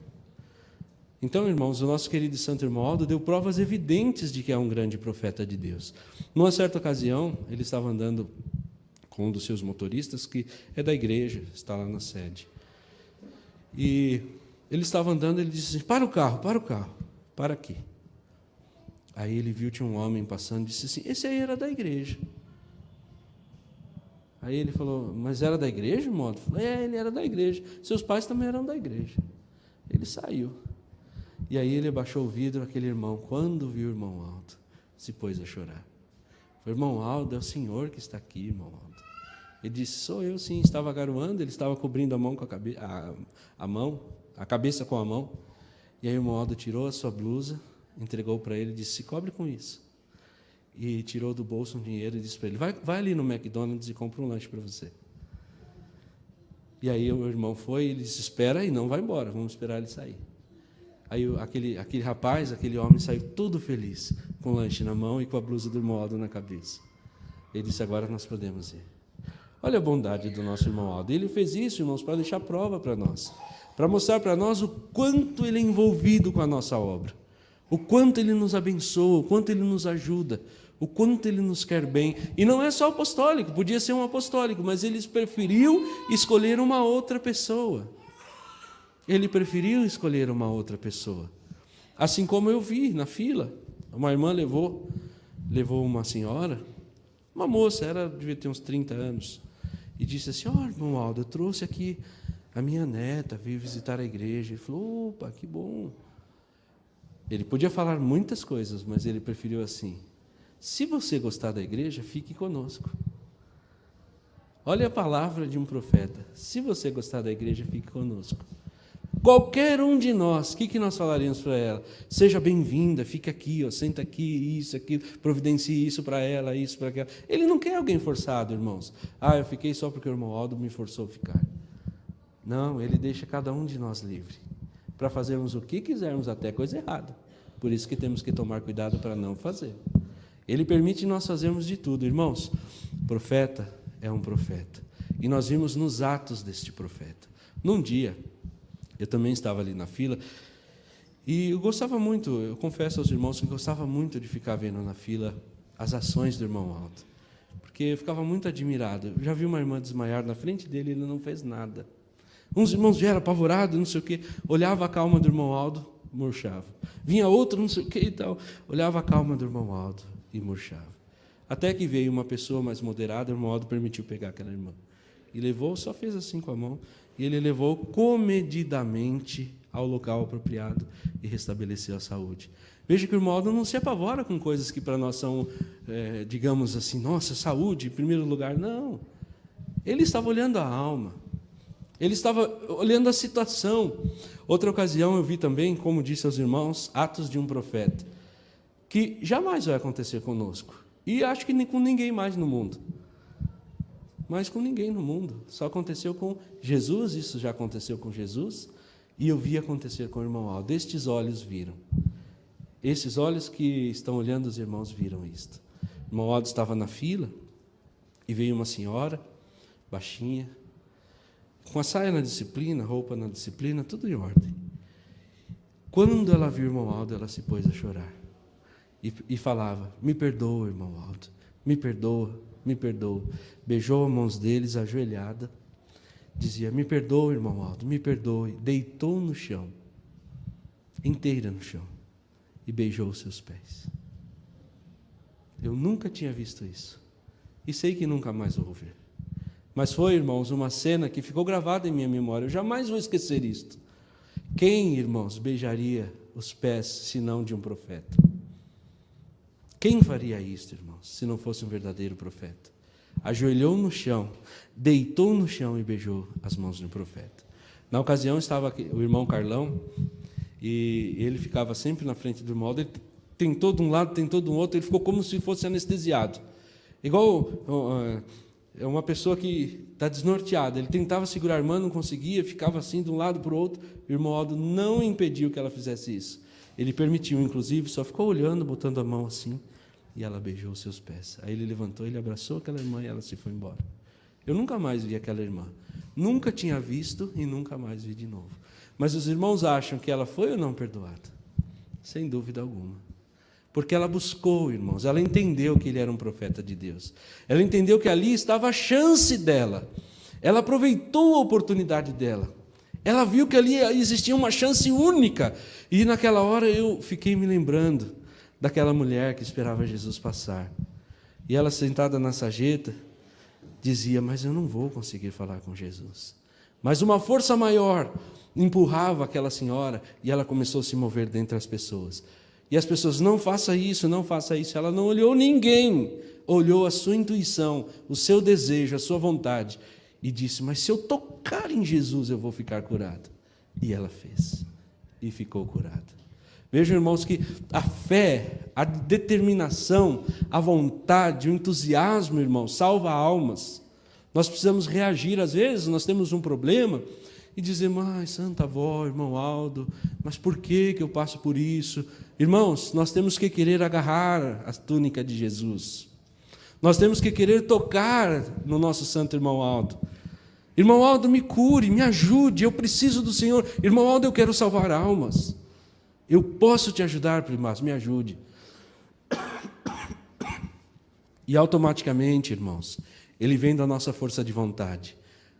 Então, irmãos, o nosso querido santo irmão Aldo deu provas evidentes de que é um grande profeta de Deus. Numa certa ocasião, ele estava andando com um dos seus motoristas, que é da igreja, está lá na sede. E ele estava andando, ele disse assim: para o carro, para aqui. Aí ele viu, tinha um homem passando, e disse assim: esse aí era da igreja. Aí ele falou: mas era da igreja, irmão? Ele falou: ele era da igreja. Seus pais também eram da igreja. Ele saiu. E aí ele abaixou o vidro, aquele irmão, quando viu o irmão Aldo, se pôs a chorar. Falei: irmão Aldo, é o Senhor que está aqui, irmão Aldo. Ele disse, sou eu sim, estava garoando, ele estava cobrindo a mão com a cabeça com a mão. E aí o irmão Aldo tirou a sua blusa, entregou para ele e disse, se cobre com isso. E tirou do bolso um dinheiro e disse para ele, vai ali no McDonald's e compra um lanche para você. E aí o irmão foi e ele disse, espera aí, não vai embora, vamos esperar ele sair. Aí aquele rapaz, aquele homem saiu todo feliz, com o lanche na mão e com a blusa do irmão Aldo na cabeça. Ele disse, agora nós podemos ir. Olha a bondade do nosso irmão Aldo. Ele fez isso, irmãos, para deixar prova para nós, para mostrar para nós o quanto ele é envolvido com a nossa obra, o quanto ele nos abençoa, o quanto ele nos ajuda, o quanto ele nos quer bem. E não é só apostólico, podia ser um apostólico, mas ele preferiu escolher uma outra pessoa. Ele preferiu escolher uma outra pessoa. Assim como eu vi na fila, uma irmã levou uma senhora, uma moça, ela devia ter uns 30 anos, e disse assim, irmão Aldo, eu trouxe aqui a minha neta, veio visitar a igreja. Ele falou, opa, que bom. Ele podia falar muitas coisas, mas ele preferiu assim, se você gostar da igreja, fique conosco. Olha a palavra de um profeta, se você gostar da igreja, fique conosco. Qualquer um de nós, o que nós falaríamos para ela? Seja bem-vinda, fica aqui, senta aqui, isso, aquilo, providencie isso para ela, isso para aquela. Ele não quer alguém forçado, irmãos. Eu fiquei só porque o irmão Aldo me forçou a ficar. Não, ele deixa cada um de nós livre, para fazermos o que quisermos, até coisa errada. Por isso que temos que tomar cuidado para não fazer. Ele permite nós fazermos de tudo, irmãos. Profeta é um profeta. E nós vimos nos atos deste profeta. Num dia, eu também estava ali na fila, e eu gostava muito, eu confesso aos irmãos que eu gostava muito de ficar vendo na fila as ações do irmão Aldo, porque eu ficava muito admirado. Eu já vi uma irmã desmaiar na frente dele, ele não fez nada. Uns irmãos vieram apavorados, não sei o quê, olhava a calma do irmão Aldo, murchava. Vinha outro, não sei o quê e tal, olhava a calma do irmão Aldo e murchava. Até que veio uma pessoa mais moderada, o irmão Aldo permitiu pegar aquela irmã. E levou, só fez assim com a mão, e ele levou comedidamente ao local apropriado e restabeleceu a saúde. Veja que o irmão Aldo não se apavora com coisas que para nós são, digamos assim, nossa, saúde em primeiro lugar. Não. Ele estava olhando a alma. Ele estava olhando a situação. Outra ocasião eu vi também, como disse aos irmãos, atos de um profeta, que jamais vai acontecer conosco. E acho que nem com ninguém mais no mundo. Mas com ninguém no mundo. Só aconteceu com Jesus, isso já aconteceu com Jesus, e eu vi acontecer com o irmão Aldo. Estes olhos viram. Esses olhos que estão olhando os irmãos viram isto. O irmão Aldo estava na fila, e veio uma senhora, baixinha, com a saia na disciplina, roupa na disciplina, tudo em ordem. Quando ela viu o irmão Aldo, ela se pôs a chorar. E falava, me perdoa, irmão Aldo, me perdoa, me perdoa. Beijou as mãos deles, ajoelhada, dizia, me perdoa, irmão Aldo, me perdoe. Deitou no chão, inteira no chão, e beijou os seus pés. Eu nunca tinha visto isso, e sei que nunca mais vou ver. Mas foi, irmãos, uma cena que ficou gravada em minha memória, eu jamais vou esquecer isto. Quem, irmãos, beijaria os pés, senão de um profeta? Quem faria isto, irmãos, se não fosse um verdadeiro profeta? Ajoelhou no chão, deitou no chão e beijou as mãos do profeta. Na ocasião estava aqui, o irmão Carlão, e ele ficava sempre na frente do irmão Aldo. Ele tentou de um lado, tentou do outro, ele ficou como se fosse anestesiado. Igual uma pessoa que está desnorteada. Ele tentava segurar a irmã, não conseguia, ficava assim de um lado para o outro. O irmão Aldo não impediu que ela fizesse isso. Ele permitiu, inclusive, só ficou olhando, botando a mão assim, e ela beijou os seus pés. Aí ele levantou, ele abraçou aquela irmã e ela se foi embora. Eu nunca mais vi aquela irmã. Nunca tinha visto e nunca mais vi de novo. Mas os irmãos acham que ela foi ou não perdoada? Sem dúvida alguma. Porque ela buscou, irmãos, ela entendeu que ele era um profeta de Deus. Ela entendeu que ali estava a chance dela. Ela aproveitou a oportunidade dela. Ela viu que ali existia uma chance única. E naquela hora eu fiquei me lembrando daquela mulher que esperava Jesus passar. E ela, sentada na sarjeta, dizia, mas eu não vou conseguir falar com Jesus. Mas uma força maior empurrava aquela senhora e ela começou a se mover dentre as pessoas. E as pessoas, não faça isso, não faça isso. Ela não olhou ninguém. olhou a sua intuição, o seu desejo, a sua vontade e disse: mas se eu tocar em Jesus eu vou ficar curado. E ela fez e ficou curada. Vejam, irmãos, que a fé, a determinação, a vontade, o entusiasmo, irmãos, salva almas. Nós precisamos reagir. Às vezes nós temos um problema e dizemos: ai, Santa Avó, irmão Aldo, mas por que eu passo por isso? Irmãos, nós temos que querer agarrar a túnica de Jesus. Nós temos que querer tocar no nosso santo irmão Aldo. Irmão Aldo, me cure, me ajude, eu preciso do Senhor. Irmão Aldo, eu quero salvar almas. Eu posso te ajudar, primaz, me ajude. E automaticamente, irmãos, ele vem da nossa força de vontade.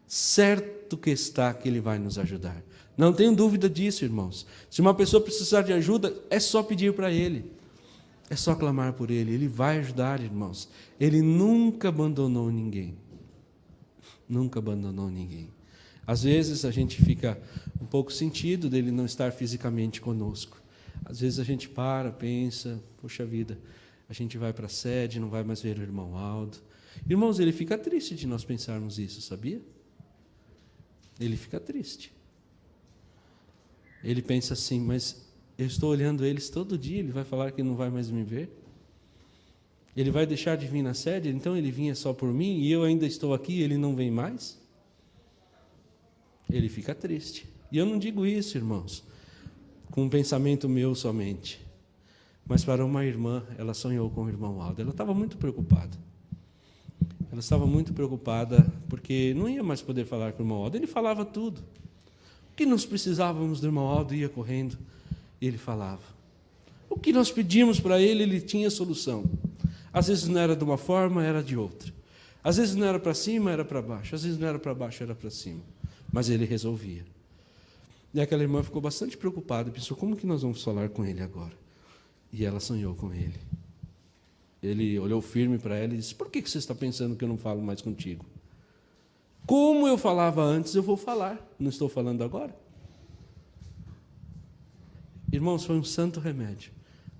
Certo que está que ele vai nos ajudar. Não tenho dúvida disso, irmãos. Se uma pessoa precisar de ajuda, é só pedir para ele. É só clamar por ele. Ele vai ajudar, irmãos. Ele nunca abandonou ninguém. Nunca abandonou ninguém. Às vezes a gente fica um pouco sentido dele não estar fisicamente conosco. Às vezes a gente pensa, poxa vida, a gente vai para a sede, não vai mais ver o irmão Aldo. Irmãos, ele fica triste de nós pensarmos isso, sabia? Ele fica triste. Ele pensa assim: mas eu estou olhando eles todo dia, ele vai falar que não vai mais me ver? Ele vai deixar de vir na sede, então ele vinha só por mim e eu ainda estou aqui e ele não vem mais? Ele fica triste. E eu não digo isso, irmãos, com um pensamento meu somente. Mas para uma irmã, ela sonhou com o irmão Aldo. Ela estava muito preocupada. Ela estava muito preocupada porque não ia mais poder falar com o irmão Aldo. Ele falava tudo. O que nós precisávamos do irmão Aldo, ia correndo e ele falava. O que nós pedíamos para ele, ele tinha solução. Às vezes não era de uma forma, era de outra. Às vezes não era para cima, era para baixo. Às vezes não era para baixo, era para cima. Mas ele resolvia. E aquela irmã ficou bastante preocupada, pensou: como que nós vamos falar com ele agora? E ela sonhou com ele. Ele olhou firme para ela e disse: por que você está pensando que eu não falo mais contigo? Como eu falava antes, eu vou falar. Não estou falando agora? Irmãos, foi um santo remédio.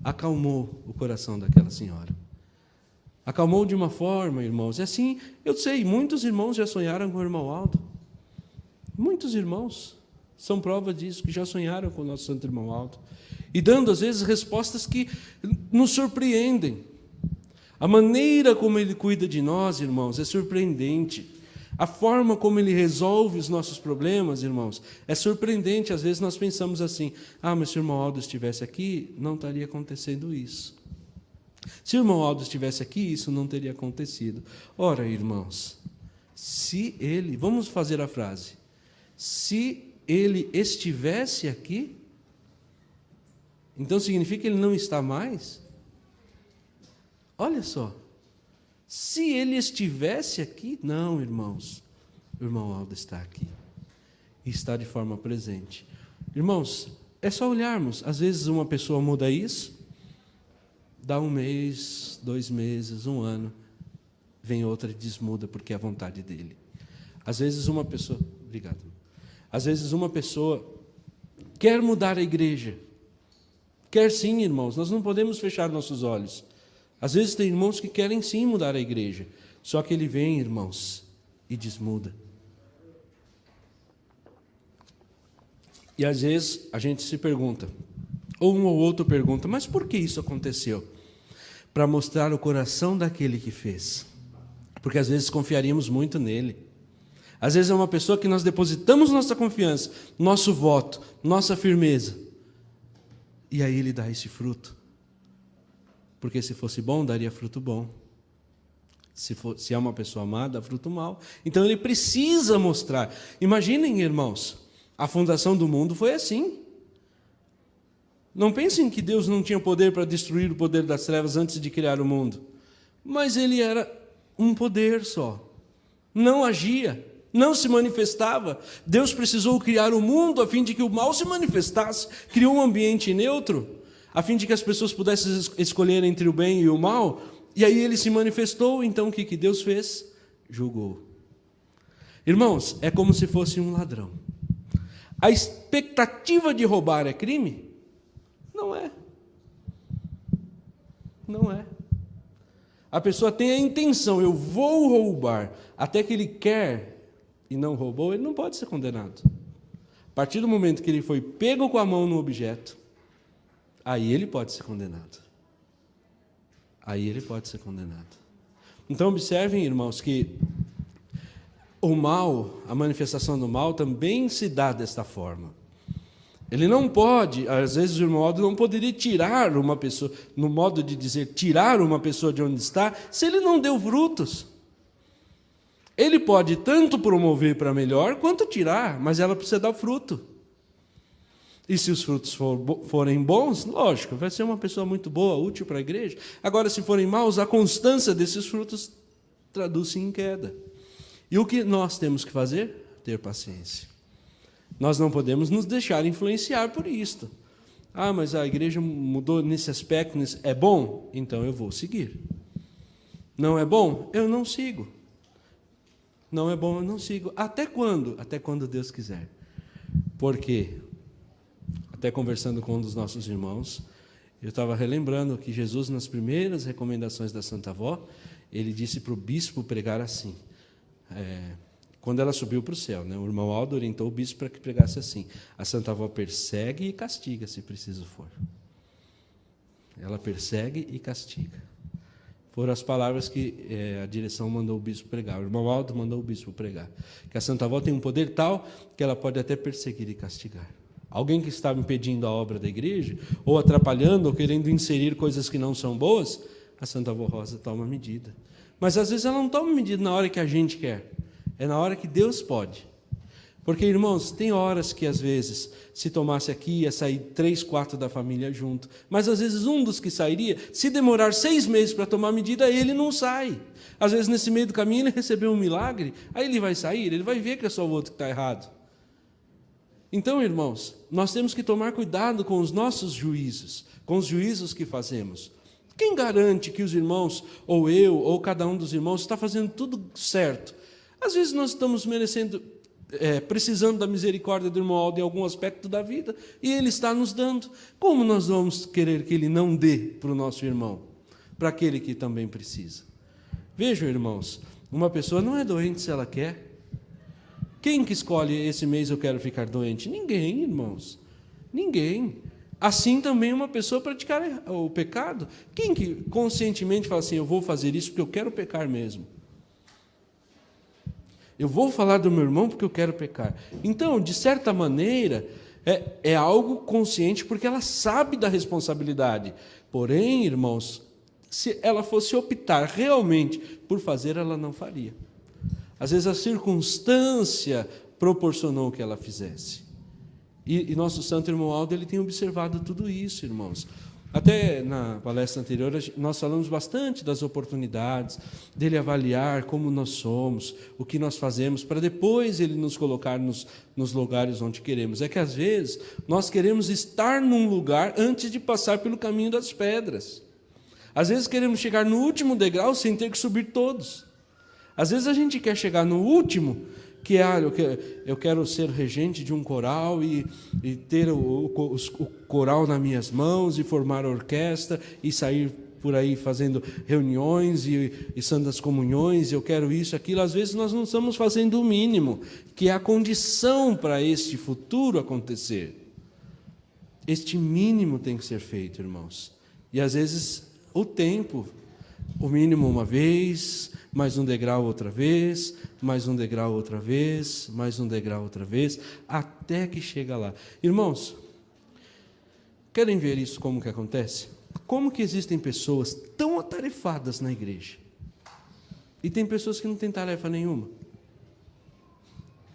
Acalmou o coração daquela senhora. Acalmou de uma forma, irmãos. É assim, eu sei, muitos irmãos já sonharam com o irmão Aldo. Muitos irmãos são prova disso, que já sonharam com o nosso santo irmão Aldo. E dando, às vezes, respostas que nos surpreendem. A maneira como ele cuida de nós, irmãos, é surpreendente. A forma como ele resolve os nossos problemas, irmãos, é surpreendente. Às vezes nós pensamos assim: ah, mas se o irmão Aldo estivesse aqui, não estaria acontecendo isso. Se o irmão Aldo estivesse aqui, isso não teria acontecido. Ora, irmãos, se ele, vamos fazer a frase, se ele estivesse aqui, então significa que ele não está mais? Olha só, se ele estivesse aqui, não, irmãos, o irmão Aldo está aqui, e está de forma presente. Irmãos, é só olharmos, às vezes uma pessoa muda isso, dá 1 mês, 2 meses, 1 ano, vem outra e desmuda porque é a vontade dele. Às vezes uma pessoa, obrigado, às vezes uma pessoa quer mudar a igreja, quer sim, irmãos, nós não podemos fechar nossos olhos. Às vezes tem irmãos que querem sim mudar a igreja, só que ele vem, irmãos, e desmuda. E às vezes a gente se pergunta, ou um ou outro pergunta: mas por que isso aconteceu? Para mostrar o coração daquele que fez. Porque às vezes confiaríamos muito nele. Às vezes é uma pessoa que nós depositamos nossa confiança, nosso voto, nossa firmeza. E aí ele dá esse fruto. Porque se fosse bom, daria fruto bom. Se é uma pessoa amada, dá fruto mau. Então ele precisa mostrar. Imaginem, irmãos, a fundação do mundo foi assim. Não pensem que Deus não tinha poder para destruir o poder das trevas antes de criar o mundo. Mas ele era um poder só. Não agia, não se manifestava. Deus precisou criar o mundo a fim de que o mal se manifestasse. Criou um ambiente neutro, a fim de que as pessoas pudessem escolher entre o bem e o mal. E aí ele se manifestou, então o que Deus fez? Julgou. Irmãos, é como se fosse um ladrão. A expectativa de roubar é crime? Não é. Não é. a pessoa tem a intenção, eu vou roubar, até que ele quer e não roubou, ele não pode ser condenado. A partir do momento que ele foi pego com a mão no objeto, aí ele pode ser condenado. Aí ele pode ser condenado. Então observem, irmãos, que o mal, a manifestação do mal também se dá desta forma. Ele não pode, às vezes o irmão Aldo não poderia tirar uma pessoa, no modo de dizer, tirar uma pessoa de onde está, se ele não deu frutos. Ele pode tanto promover para melhor, quanto tirar, mas ela precisa dar fruto. E se os frutos forem bons, lógico, vai ser uma pessoa muito boa, útil para a igreja. Agora, se forem maus, a constância desses frutos traduz-se em queda. E o que nós temos que fazer? Ter paciência. Nós não podemos nos deixar influenciar por isto. Ah, mas a igreja mudou nesse aspecto, é bom? Então eu vou seguir. Não é bom? Eu não sigo. Não é bom, eu não sigo. Até quando? Até quando Deus quiser. Por quê? Até conversando com um dos nossos irmãos, eu estava relembrando que Jesus, nas primeiras recomendações da Santa Avó, ele disse para o bispo pregar assim, quando ela subiu para o céu, né? O irmão Aldo orientou o bispo para que pregasse assim: a Santa Avó persegue e castiga, se preciso for. Ela persegue e castiga. Foram as palavras que a direção mandou o bispo pregar. O irmão Aldo mandou o bispo pregar. Que a Santa Avó tem um poder tal que ela pode até perseguir e castigar. Alguém que estava impedindo a obra da igreja, ou atrapalhando, ou querendo inserir coisas que não são boas, a Santa Avó Rosa toma medida. Mas às vezes ela não toma medida na hora que a gente quer, é na hora que Deus pode. Porque, irmãos, tem horas que às vezes, se tomasse aqui, ia sair 3, 4 da família junto. Mas às vezes um dos que sairia, se demorar 6 meses para tomar medida, ele não sai. Às vezes nesse meio do caminho ele recebeu um milagre, aí ele vai sair, ele vai ver que é só o outro que está errado. Então, irmãos, nós temos que tomar cuidado com os nossos juízos, com os juízos que fazemos. Quem garante que os irmãos, ou eu, ou cada um dos irmãos, está fazendo tudo certo? Às vezes nós estamos precisando da misericórdia do irmão Aldo em algum aspecto da vida, e ele está nos dando. Como nós vamos querer que ele não dê para o nosso irmão, para aquele que também precisa? Vejam, irmãos, uma pessoa não é doente se ela quer. Quem que escolhe esse mês eu quero ficar doente? Ninguém, irmãos. Ninguém. Assim também uma pessoa praticar o pecado. Quem que conscientemente fala assim, eu vou fazer isso porque eu quero pecar mesmo? Eu vou falar do meu irmão porque eu quero pecar. Então, de certa maneira, é algo consciente porque ela sabe da responsabilidade. Porém, irmãos, se ela fosse optar realmente por fazer, ela não faria. Às vezes a circunstância proporcionou que ela fizesse. E nosso santo irmão Aldo, ele tem observado tudo isso, irmãos. Até na palestra anterior, nós falamos bastante das oportunidades, dele avaliar como nós somos, o que nós fazemos, para depois ele nos colocar nos lugares onde queremos. É que às vezes nós queremos estar num lugar antes de passar pelo caminho das pedras. Às vezes queremos chegar no último degrau sem ter que subir todos. Às vezes a gente quer chegar no último, que eu quero ser regente de um coral e ter o coral nas minhas mãos e formar a orquestra e sair por aí fazendo reuniões e santas comunhões, eu quero isso, aquilo. Às vezes nós não estamos fazendo o mínimo, que é a condição para este futuro acontecer. Este mínimo tem que ser feito, irmãos. E às vezes o tempo, o mínimo uma vez, mais um degrau outra vez, mais um degrau outra vez, mais um degrau outra vez, até que chega lá. Irmãos, querem ver isso como que acontece? Como que existem pessoas tão atarefadas na igreja? E tem pessoas que não têm tarefa nenhuma.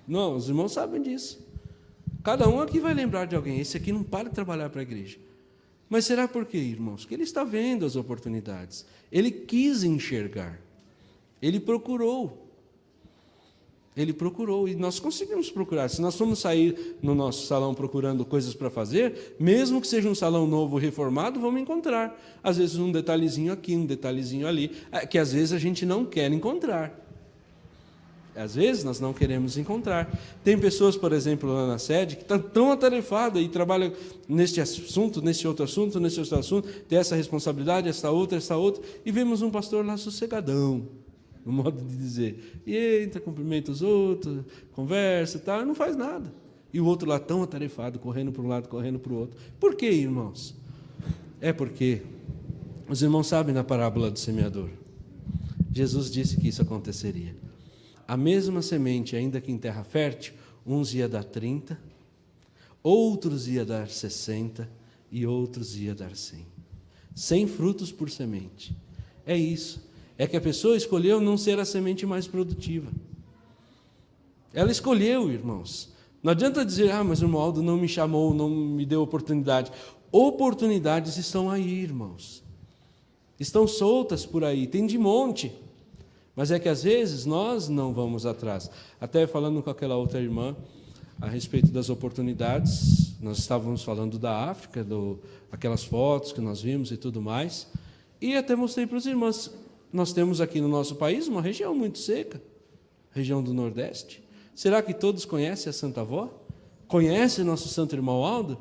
Não, os irmãos sabem disso. Cada um aqui vai lembrar de alguém. Esse aqui não para de trabalhar para a igreja. Mas será por quê, irmãos? Porque ele está vendo as oportunidades. Ele quis enxergar. Ele procurou. Ele procurou, e nós conseguimos procurar. Se nós formos sair no nosso salão procurando coisas para fazer, mesmo que seja um salão novo, reformado, vamos encontrar. Às vezes um detalhezinho aqui, um detalhezinho ali, que às vezes a gente não quer encontrar. Às vezes nós não queremos encontrar. Tem pessoas, por exemplo, lá na sede, que estão tão atarefadas e trabalham neste assunto, nesse outro assunto, nesse outro assunto, tem essa responsabilidade, essa outra, e vemos um pastor lá sossegadão, no modo de dizer. E entra, cumprimenta os outros, conversa e tal, e não faz nada. E o outro lá tão atarefado, correndo para um lado, correndo para o outro. Por quê, irmãos? É porque os irmãos sabem na parábola do semeador. Jesus disse que isso aconteceria. A mesma semente, ainda que em terra fértil, uns ia dar 30, outros ia dar 60 e outros ia dar 100. 100 frutos por semente. É isso. É que a pessoa escolheu não ser a semente mais produtiva. Ela escolheu, irmãos. Não adianta dizer, mas o irmão Aldo não me chamou, não me deu oportunidade. Oportunidades estão aí, irmãos. Estão soltas por aí, tem de monte. Mas é que às vezes nós não vamos atrás. Até falando com aquela outra irmã a respeito das oportunidades, nós estávamos falando da África, aquelas fotos que nós vimos e tudo mais, e até mostrei para os irmãos, nós temos aqui no nosso país uma região muito seca, região do Nordeste. Será que todos conhecem a Santa Avó? Conhecem nosso Santo Irmão Aldo?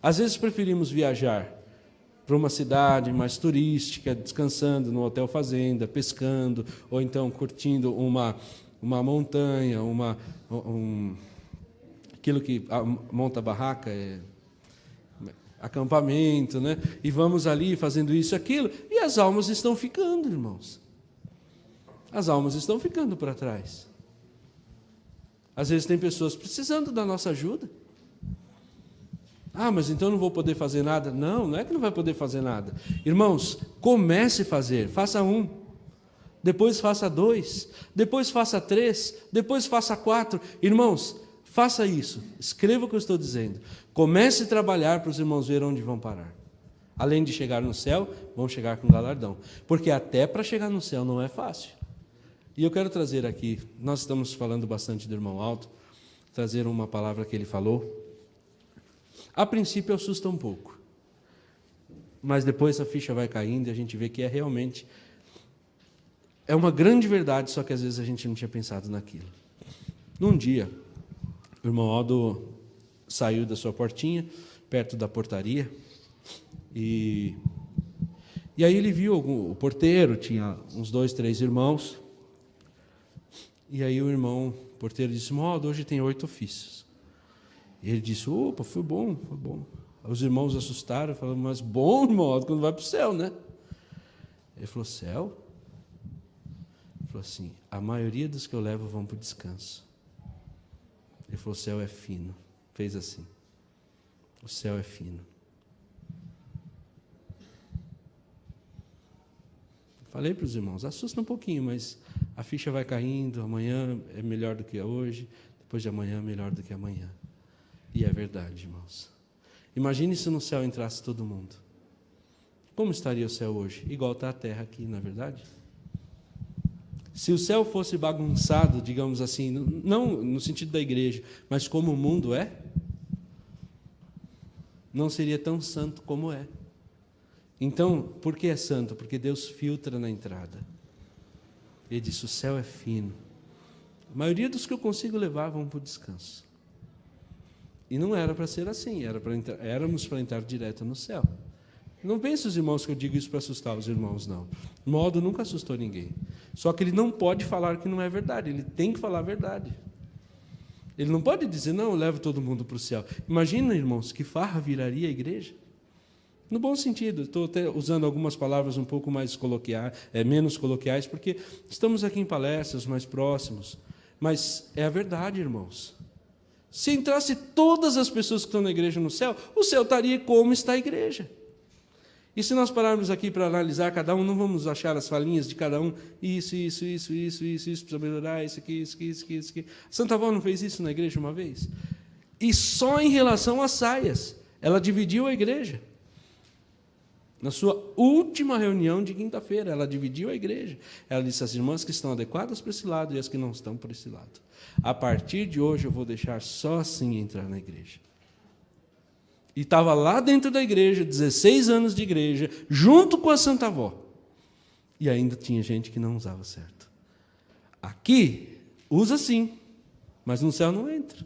Às vezes preferimos viajar para uma cidade mais turística, descansando no hotel fazenda, pescando, ou então curtindo uma montanha, aquilo que monta barraca, acampamento, né? E vamos ali fazendo isso e aquilo, e as almas estão ficando, irmãos. As almas estão ficando para trás. Às vezes tem pessoas precisando da nossa ajuda. Mas então não vou poder fazer nada. Não é que não vai poder fazer nada. Irmãos, comece a fazer. Faça 1, depois faça 2, depois faça 3, depois faça 4. Irmãos, faça isso. Escreva o que eu estou dizendo. Comece a trabalhar para os irmãos verem onde vão parar. Além de chegar no céu, vão chegar com galardão. Porque até para chegar no céu não é fácil. E eu quero trazer aqui, nós estamos falando bastante do irmão Aldo, trazer uma palavra que ele falou. A princípio assusta um pouco, mas depois a ficha vai caindo e a gente vê que realmente é uma grande verdade, só que às vezes a gente não tinha pensado naquilo. Num dia, o irmão Aldo saiu da sua portinha, perto da portaria, e aí ele viu o porteiro, tinha uns 2, 3 irmãos, e aí o porteiro disse, irmão Aldo, hoje tem 8 ofícios. E ele disse, opa, foi bom. Os irmãos assustaram, falaram, mas bom, irmão, quando vai para o céu, né? Ele falou, céu? Ele falou assim, a maioria dos que eu levo vão para o descanso. Ele falou, o céu é fino. Fez assim, o céu é fino. Falei para os irmãos, assusta um pouquinho, mas a ficha vai caindo, amanhã é melhor do que hoje, depois de amanhã é melhor do que amanhã. E é verdade, irmãos. Imagine se no céu entrasse todo mundo. Como estaria o céu hoje? Igual está a terra aqui, não é verdade? Se o céu fosse bagunçado, digamos assim, não no sentido da igreja, mas como o mundo é, não seria tão santo como é. Então, por que é santo? Porque Deus filtra na entrada. Ele disse, o céu é fino. A maioria dos que eu consigo levar vão para o descanso. E não era para ser assim, éramos para entrar direto no céu. Não pense os irmãos que eu digo isso para assustar os irmãos, não. O modo nunca assustou ninguém. Só que ele não pode falar que não é verdade, ele tem que falar a verdade. Ele não pode dizer, não, eu levo todo mundo para o céu. Imagina, irmãos, que farra viraria a igreja. No bom sentido, estou até usando algumas palavras um pouco mais menos coloquiais, porque estamos aqui em palestras mais próximos. Mas é a verdade, irmãos. Se entrasse todas as pessoas que estão na igreja no céu, o céu estaria como está a igreja. E se nós pararmos aqui para analisar cada um, não vamos achar as falinhas de cada um, isso, precisa melhorar, isso aqui. Santa Avó não fez isso na igreja uma vez? E só em relação às saias, ela dividiu a igreja. Na sua última reunião de quinta-feira, ela dividiu a igreja. Ela disse às irmãs que estão adequadas para esse lado e as que não estão para esse lado. A partir de hoje eu vou deixar só assim entrar na igreja. E estava lá dentro da igreja, 16 anos de igreja, junto com a Santa Avó. E ainda tinha gente que não usava certo. Aqui, Usa sim, mas no céu não entra.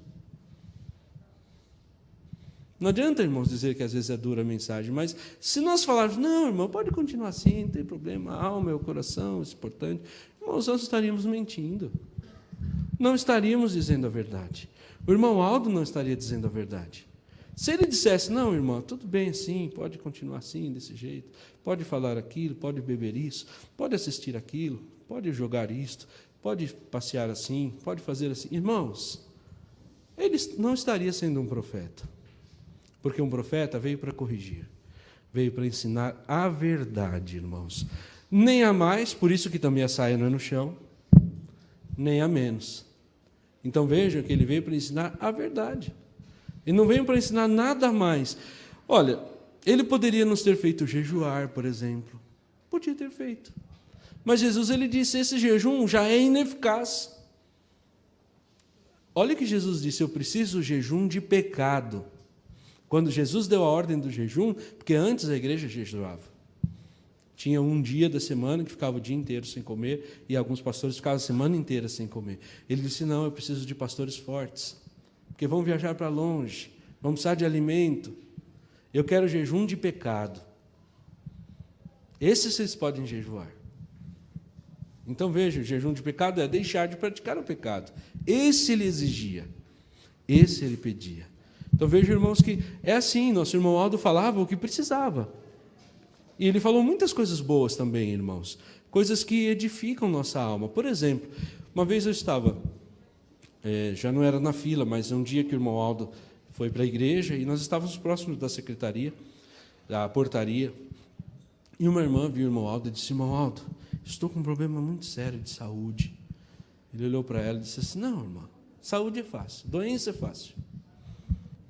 Não adianta, irmãos, dizer que às vezes é dura a mensagem, mas se nós falarmos, não, irmão, pode continuar assim, não tem problema, a alma é o coração, isso é importante, irmãos, nós estaríamos mentindo. Não estaríamos dizendo a verdade. O irmão Aldo não estaria dizendo a verdade. Se ele dissesse, não, irmão, tudo bem assim, pode continuar assim, desse jeito, pode falar aquilo, pode beber isso, pode assistir aquilo, pode jogar isto, pode passear assim, pode fazer assim. Irmãos, ele não estaria sendo um profeta. Porque um profeta veio para corrigir, veio para ensinar a verdade, irmãos. Nem a mais, por isso que também a saia não é no chão, nem a menos. Então vejam que ele veio para ensinar a verdade. Ele não veio para ensinar nada mais. Olha, ele poderia nos ter feito jejuar, por exemplo. Podia ter feito. Mas Jesus, ele disse, esse jejum já é ineficaz. Olha o que Jesus disse, eu preciso jejum de pecado. Quando Jesus deu a ordem do jejum, porque antes a igreja jejuava. Tinha um dia da semana que ficava o dia inteiro sem comer, e alguns pastores ficavam a semana inteira sem comer. Ele disse, não, eu preciso de pastores fortes, porque vão viajar para longe, vão precisar de alimento. Eu quero jejum de pecado. Esse vocês podem jejuar. Então veja, o jejum de pecado é deixar de praticar o pecado. Esse ele exigia, esse ele pedia. Então vejam, irmãos, que é assim, nosso irmão Aldo falava o que precisava. E ele falou muitas coisas boas também, irmãos, coisas que edificam nossa alma. Por exemplo, uma vez eu estava, já não era na fila, mas um dia que o irmão Aldo foi para a igreja e nós estávamos próximos da secretaria, da portaria, e uma irmã viu o irmão Aldo e disse, irmão Aldo, estou com um problema muito sério de saúde. Ele olhou para ela e disse assim, não, irmã, saúde é fácil, doença é fácil.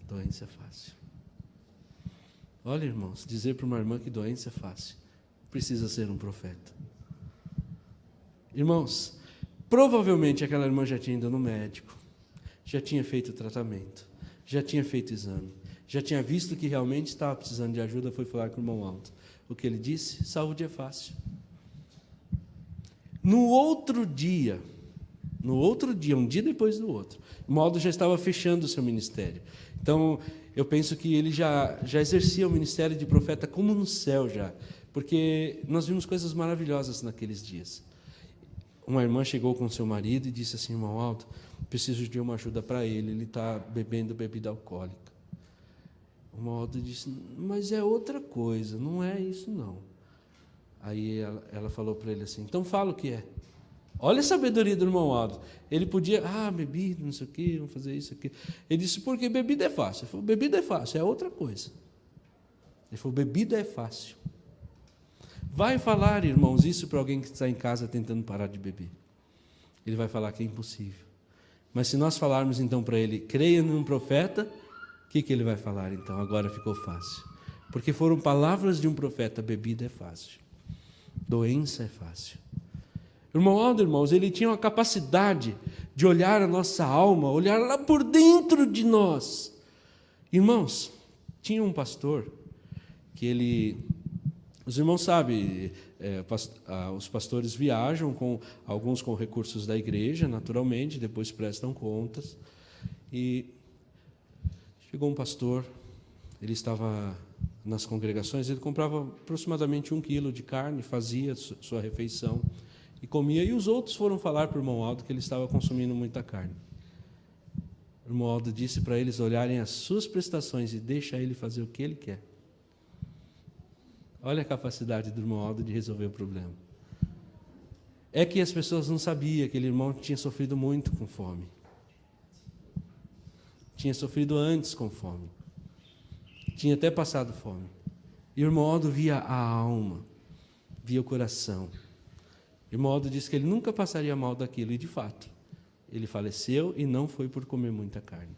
Doença é fácil. Olha, irmãos, dizer para uma irmã que doença é fácil, precisa ser um profeta. Irmãos, provavelmente aquela irmã já tinha ido no médico, já tinha feito o tratamento, já tinha feito o exame, já tinha visto que realmente estava precisando de ajuda, foi falar com o irmão Aldo. O que ele disse? Saúde é fácil. No outro dia, um dia depois do outro, o irmão Aldo já estava fechando o seu ministério. Então, eu penso que ele já exercia o ministério de profeta como no céu já, porque nós vimos coisas maravilhosas naqueles dias. Uma irmã chegou com seu marido e disse assim, irmão Aldo, preciso de uma ajuda para ele está bebendo bebida alcoólica. O irmão Aldo disse, mas é outra coisa, não é isso não. Aí ela falou para ele assim, então fala o que é. Olha a sabedoria do irmão Aldo. Ele podia, bebida, não sei o quê, vamos fazer isso aqui. Ele disse, porque bebida é fácil. Ele falou, bebida é fácil, é outra coisa. Ele falou, bebida é fácil. Vai falar, irmãos, isso para alguém que está em casa tentando parar de beber. Ele vai falar que é impossível. Mas se nós falarmos então para ele, creia num profeta, o que ele vai falar então? Agora ficou fácil. Porque foram palavras de um profeta, bebida é fácil. Doença é fácil. O irmão Aldo, irmãos, ele tinha uma capacidade de olhar a nossa alma, olhar lá por dentro de nós. Irmãos, tinha um pastor que os irmãos sabem, os pastores viajam, alguns com recursos da igreja, naturalmente, depois prestam contas. E chegou um pastor, ele estava nas congregações, ele comprava aproximadamente 1 quilo de carne, fazia sua refeição e comia, e os outros foram falar para o irmão Aldo que ele estava consumindo muita carne. O irmão Aldo disse para eles olharem as suas prestações e deixar ele fazer o que ele quer. Olha a capacidade do irmão Aldo de resolver o problema. É que as pessoas não sabiam que aquele irmão tinha sofrido muito com fome. Tinha sofrido antes com fome. Tinha até passado fome. E o irmão Aldo via a alma, via o coração. O irmão Aldo disse que ele nunca passaria mal daquilo, e de fato, ele faleceu e não foi por comer muita carne.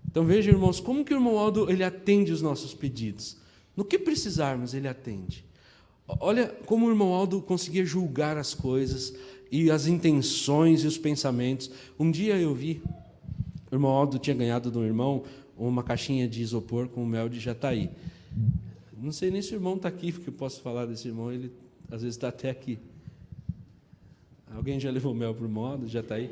Então veja, irmãos, como que o irmão Aldo ele atende os nossos pedidos. No que precisarmos, ele atende. Olha como o irmão Aldo conseguia julgar as coisas, e as intenções e os pensamentos. Um dia eu vi, o irmão Aldo tinha ganhado de um irmão uma caixinha de isopor com mel de jataí. Não sei nem se o irmão está aqui, porque eu posso falar desse irmão, ele às vezes está até aqui. Alguém já levou mel para o irmão Aldo? Já está aí?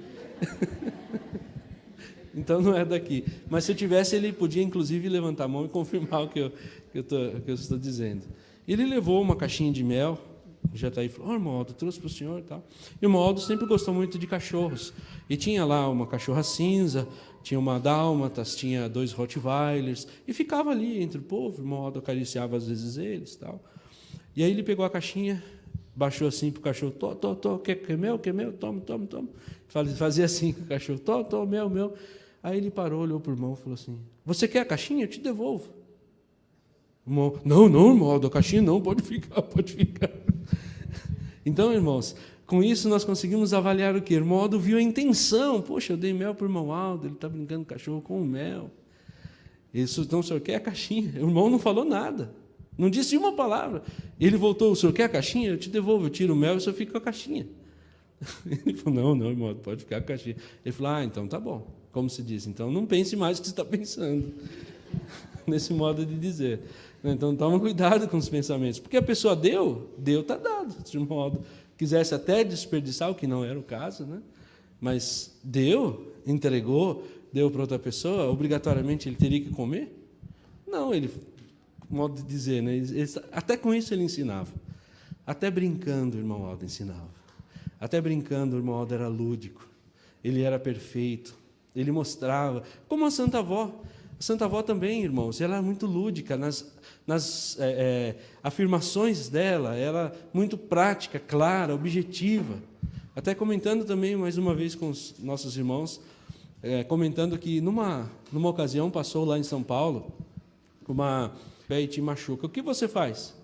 Então não é daqui. Mas se eu tivesse, ele podia inclusive levantar a mão e confirmar o que eu estou dizendo. Ele levou uma caixinha de mel, já está aí, falou: irmão Aldo, trouxe para o senhor e tal. E o irmão Aldo sempre gostou muito de cachorros. E tinha lá uma cachorra cinza, tinha uma dálmatas, tinha 2 rottweilers, e ficava ali entre o povo. O irmão Aldo acariciava às vezes eles, tal. E aí ele pegou a caixinha, baixou assim para o cachorro: quer mel, toma. Fazia assim com o cachorro: mel. Aí ele parou, olhou para o irmão e falou assim: você quer a caixinha? Eu te devolvo. O irmão: não, irmão Aldo, a caixinha não, pode ficar. Então, irmãos, com isso nós conseguimos avaliar o quê? O irmão Aldo viu a intenção. Poxa, eu dei mel para o irmão Aldo, ele está brincando com o cachorro com o mel. Isso, então o senhor quer a caixinha? O irmão não falou nada, não disse uma palavra. Ele voltou: o senhor quer a caixinha? Eu te devolvo, eu tiro o mel e o senhor fica com a caixinha. Ele falou: não, irmão, pode ficar com a caixinha. Ele falou: então tá bom. Como se diz, então não pense mais o que você está pensando. Nesse modo de dizer. Então toma cuidado com os pensamentos. Porque a pessoa deu está dado. Se o irmão Aldo quisesse até desperdiçar, o que não era o caso, né? Mas entregou, deu para outra pessoa, obrigatoriamente ele teria que comer? Não, modo de dizer, né? Até com isso ele ensinava. Até brincando o irmão Aldo ensinava. Até brincando o irmão Aldo era lúdico. Ele era perfeito. Ele mostrava, como a Santa Avó. A Santa Avó também, irmãos, ela era muito lúdica nas afirmações dela, ela muito prática, clara, objetiva. Até comentando também, mais uma vez, com os nossos irmãos, comentando que numa ocasião passou lá em São Paulo uma pé e te machuca. O que você faz?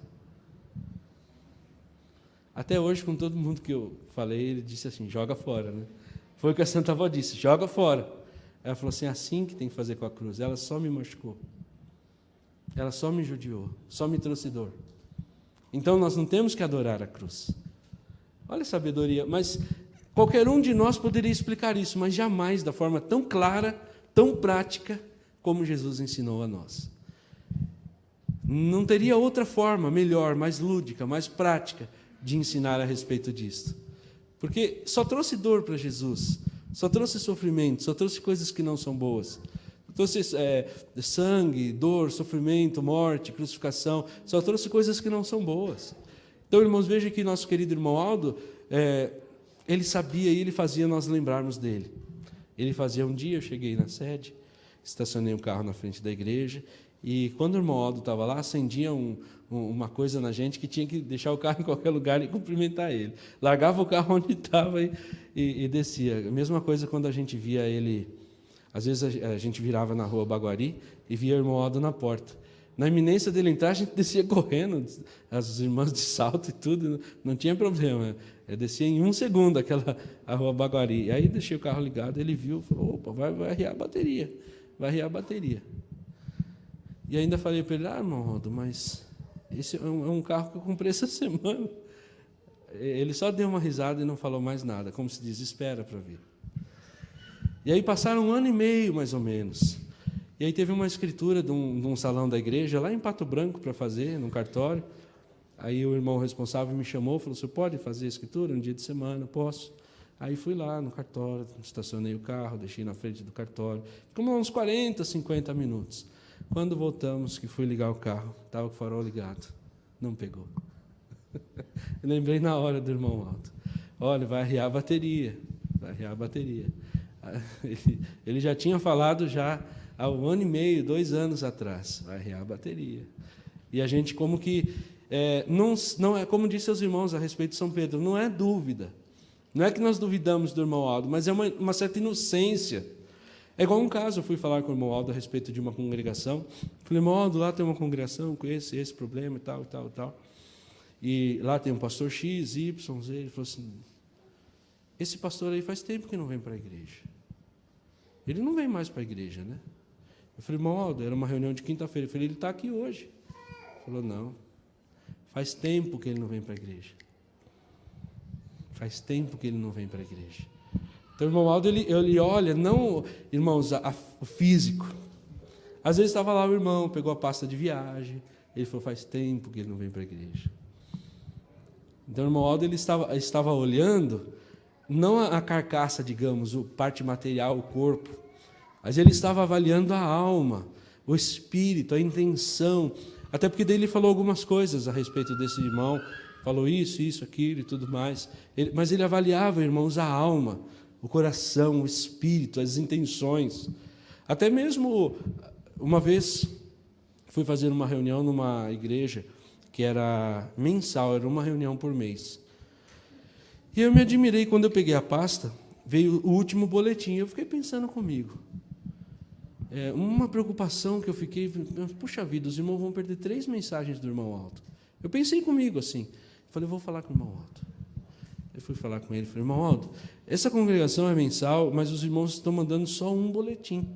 Até hoje, com todo mundo que eu falei, ele disse assim: joga fora, né? Foi o que a Santa Avó disse: joga fora. Ela falou assim que tem que fazer com a cruz. Ela só me machucou. Ela só me judiou, só me trouxe dor. Então nós não temos que adorar a cruz. Olha a sabedoria. Mas qualquer um de nós poderia explicar isso, mas jamais da forma tão clara, tão prática, como Jesus ensinou a nós. Não teria outra forma melhor, mais lúdica, mais prática de ensinar a respeito disso. Porque só trouxe dor para Jesus, só trouxe sofrimento, só trouxe coisas que não são boas. Trouxe sangue, dor, sofrimento, morte, crucificação, só trouxe coisas que não são boas. Então, irmãos, veja que nosso querido irmão Aldo, ele sabia e ele fazia nós lembrarmos dele. Ele fazia um dia, eu cheguei na sede, estacionei o carro na frente da igreja, e quando o irmão Aldo estava lá, acendia uma coisa na gente que tinha que deixar o carro em qualquer lugar e cumprimentar ele. Largava o carro onde estava e descia. A mesma coisa quando a gente via ele. Às vezes a gente virava na rua Baguari e via o irmão Aldo na porta. Na iminência dele entrar, a gente descia correndo, as irmãs de salto e tudo, não tinha problema. Eu descia em 1 segundo a rua Baguari. E aí deixei o carro ligado, ele viu, falou: opa, vai arriar a bateria, vai arriar a bateria. E ainda falei para ele: irmão Aldo, mas esse é um carro que eu comprei essa semana. Ele só deu uma risada e não falou mais nada, como se diz, espera para ver. E aí passaram 1 ano e meio, mais ou menos. E aí teve uma escritura de um salão da igreja, lá em Pato Branco, para fazer, num cartório. Aí o irmão responsável me chamou, falou: você pode fazer a escritura um dia de semana? Posso. Aí fui lá no cartório, estacionei o carro, deixei na frente do cartório. Ficamos uns 40, 50 minutos. Quando voltamos, que fui ligar o carro, estava com o farol ligado. Não pegou. Eu lembrei na hora do irmão Aldo. Olha, vai arriar a bateria. Vai arriar a bateria. Ele já tinha falado já há 1 ano e meio, 2 anos atrás. Vai arriar a bateria. E a gente como que... não é como disse aos irmãos a respeito de São Pedro, não é dúvida. Não é que nós duvidamos do irmão Aldo, mas é uma certa inocência. É igual um caso, eu fui falar com o irmão Aldo a respeito de uma congregação. Falei: irmão Aldo, lá tem uma congregação com esse problema e tal, e tal, e tal. E lá tem um pastor X, Y, Z. Ele falou assim: esse pastor aí faz tempo que não vem para a igreja. Ele não vem mais para a igreja, né? Eu falei: irmão Aldo, era uma reunião de quinta-feira. Eu falei: ele está aqui hoje. Ele falou: não, faz tempo que ele não vem para a igreja. Faz tempo que ele não vem para a igreja. Então, o irmão Aldo, ele olha, não, irmãos, o físico. Às vezes estava lá o irmão, pegou a pasta de viagem, ele falou: faz tempo que ele não vem para a igreja. Então, o irmão Aldo, ele estava olhando não a carcaça, digamos, a parte material, o corpo, mas ele estava avaliando a alma, o espírito, a intenção, até porque daí ele falou algumas coisas a respeito desse irmão, falou isso, aquilo e tudo mais, mas ele avaliava, irmãos, a alma, o coração, o espírito, as intenções. Até mesmo, uma vez, fui fazer uma reunião numa igreja que era mensal, era uma reunião por mês. E eu me admirei, quando eu peguei a pasta, veio o último boletim, eu fiquei pensando comigo. Uma preocupação que eu fiquei, puxa vida, os irmãos vão perder 3 mensagens do irmão Aldo. Eu pensei comigo assim, falei, vou falar com o irmão Aldo. Eu fui falar com ele, falei, irmão Aldo, essa congregação é mensal, mas os irmãos estão mandando só um boletim.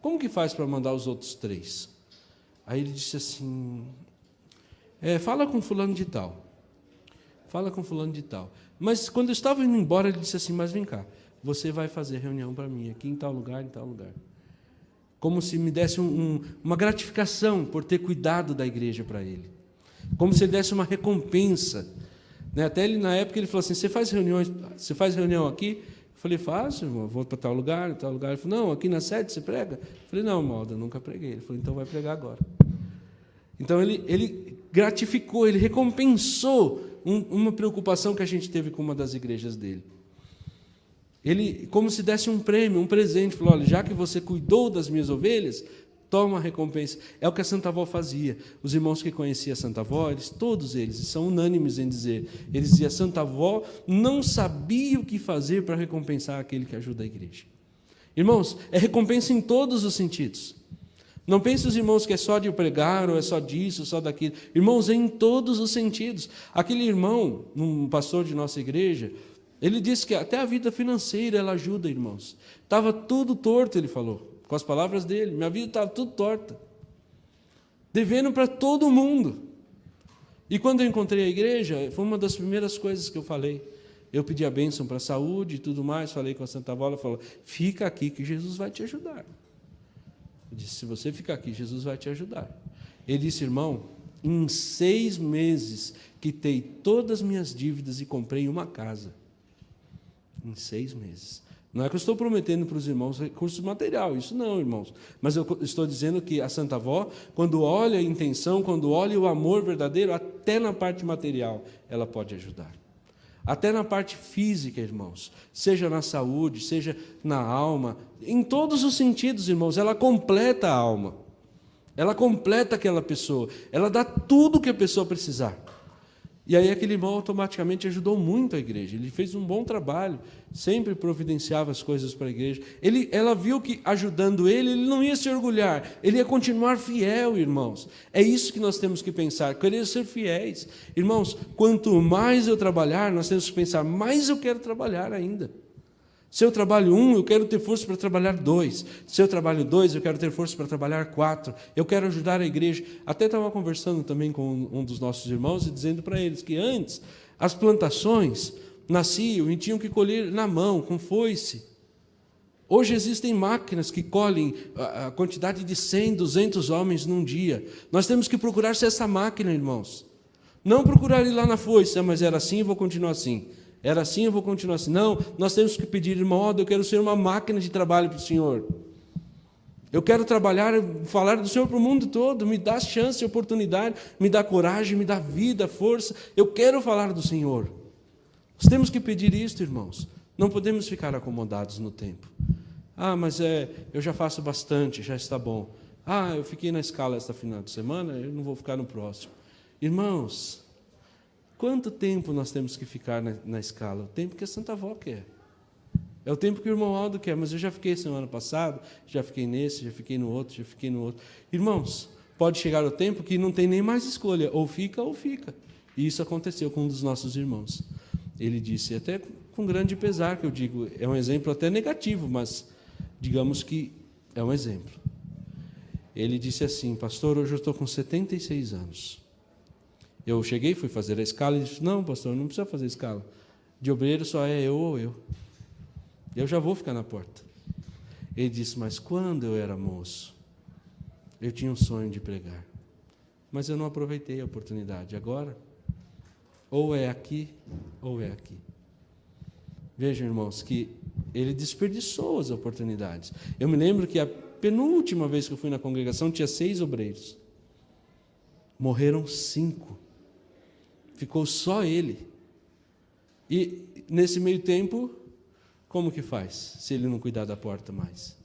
Como que faz para mandar os outros 3? Aí ele disse assim, fala com fulano de tal. Fala com fulano de tal. Mas quando eu estava indo embora, ele disse assim, mas vem cá, você vai fazer reunião para mim, aqui em tal lugar, em tal lugar. Como se me desse uma gratificação por ter cuidado da igreja para ele. Como se ele desse uma recompensa. Até ele, na época, ele falou assim, você faz reunião aqui? Eu falei, faço, irmão, vou para tal lugar, em tal lugar. Ele falou, não, aqui na sede você prega? Eu falei, não, irmão, eu nunca preguei. Ele falou, então vai pregar agora. Então ele gratificou, ele recompensou uma preocupação que a gente teve com uma das igrejas dele. Ele, como se desse um prêmio, um presente, falou, olha, já que você cuidou das minhas ovelhas, toma a recompensa. É o que a Santa Avó fazia. Os irmãos que conheciam a Santa Avó, todos eles são unânimes em dizer, eles diziam, a Santa Avó não sabia o que fazer para recompensar aquele que ajuda a igreja. Irmãos, é recompensa em todos os sentidos. Não pense os irmãos que é só de pregar, ou é só disso, só daquilo. Irmãos, é em todos os sentidos. Aquele irmão, um pastor de nossa igreja, ele disse que até a vida financeira ela ajuda, irmãos. Estava tudo torto, ele falou, com as palavras dele. Minha vida estava tudo torta. Devendo para todo mundo. E quando eu encontrei a igreja, foi uma das primeiras coisas que eu falei. Eu pedi a bênção para a saúde e tudo mais, falei com a Santa Avó, ela falou, fica aqui que Jesus vai te ajudar. Eu disse, se você ficar aqui, Jesus vai te ajudar. Ele disse, irmão, em 6 meses, quitei todas as minhas dívidas e comprei uma casa. Em 6 meses. Não é que eu estou prometendo para os irmãos recursos materiais, isso não, irmãos. Mas eu estou dizendo que a Santa Avó, quando olha a intenção, quando olha o amor verdadeiro, até na parte material, ela pode ajudar. Até na parte física, irmãos, seja na saúde, seja na alma, em todos os sentidos, irmãos, ela completa a alma, ela completa aquela pessoa, ela dá tudo o que a pessoa precisar. E aí aquele irmão automaticamente ajudou muito a igreja, ele fez um bom trabalho, sempre providenciava as coisas para a igreja. Ela viu que ajudando ele não ia se orgulhar, ele ia continuar fiel, irmãos. É isso que nós temos que pensar, querer ser fiéis. Irmãos, quanto mais eu trabalhar, nós temos que pensar, mais eu quero trabalhar ainda. Se eu trabalho 1, eu quero ter força para trabalhar 2. Se eu trabalho 2, eu quero ter força para trabalhar 4. Eu quero ajudar a igreja. Até estava conversando também com um dos nossos irmãos e dizendo para eles que antes as plantações nasciam e tinham que colher na mão, com foice. Hoje existem máquinas que colhem a quantidade de 100, 200 homens num dia. Nós temos que procurar ser essa máquina, irmãos. Não procurar ir lá na foice, mas era assim, eu vou continuar assim. Era assim, eu vou continuar assim. Não, nós temos que pedir, irmão, eu quero ser uma máquina de trabalho para o Senhor. Eu quero trabalhar, falar do Senhor para o mundo todo. Me dá chance, oportunidade, me dá coragem, me dá vida, força. Eu quero falar do Senhor. Nós temos que pedir isso, irmãos. Não podemos ficar acomodados no tempo. Ah, mas eu já faço bastante, já está bom. Ah, eu fiquei na escala esta final de semana, eu não vou ficar no próximo. Irmãos, quanto tempo nós temos que ficar na escala? O tempo que a Santa Avó quer. É o tempo que o irmão Aldo quer, mas eu já fiquei semana passada, já fiquei nesse, já fiquei no outro, já fiquei no outro. Irmãos, pode chegar o tempo que não tem nem mais escolha, ou fica ou fica. E isso aconteceu com um dos nossos irmãos. Ele disse, até com grande pesar que eu digo, é um exemplo até negativo, mas digamos que é um exemplo. Ele disse assim, pastor, hoje eu estou com 76 anos. Eu cheguei, fui fazer a escala e disse, não, pastor, não precisa fazer escala. De obreiro só é eu ou eu. Eu já vou ficar na porta. Ele disse, mas quando eu era moço, eu tinha um sonho de pregar. Mas eu não aproveitei a oportunidade. Agora, ou é aqui, ou é aqui. Vejam, irmãos, que ele desperdiçou as oportunidades. Eu me lembro que a penúltima vez que eu fui na congregação tinha 6 obreiros. Morreram 5. Ficou só ele. E nesse meio tempo, como que faz, se ele não cuidar da porta mais?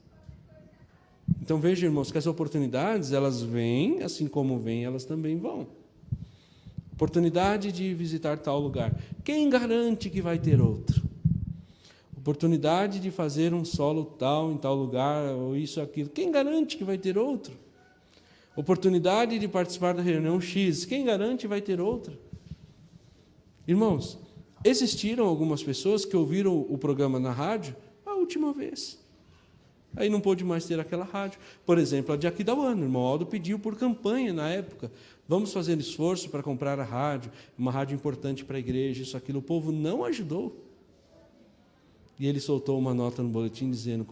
Então vejam, irmãos, que as oportunidades, elas vêm, assim como vêm, elas também vão. Oportunidade de visitar tal lugar. Quem garante que vai ter outro? Oportunidade de fazer um solo tal, em tal lugar, ou isso, aquilo. Quem garante que vai ter outro? Oportunidade de participar da reunião X. Quem garante que vai ter outra? Irmãos, existiram algumas pessoas que ouviram o programa na rádio a última vez. Aí não pôde mais ter aquela rádio. Por exemplo, a de Aquidauana. O irmão Aldo pediu por campanha na época. Vamos fazer esforço para comprar a rádio, uma rádio importante para a igreja, isso, aquilo. O povo não ajudou. E ele soltou uma nota no boletim dizendo: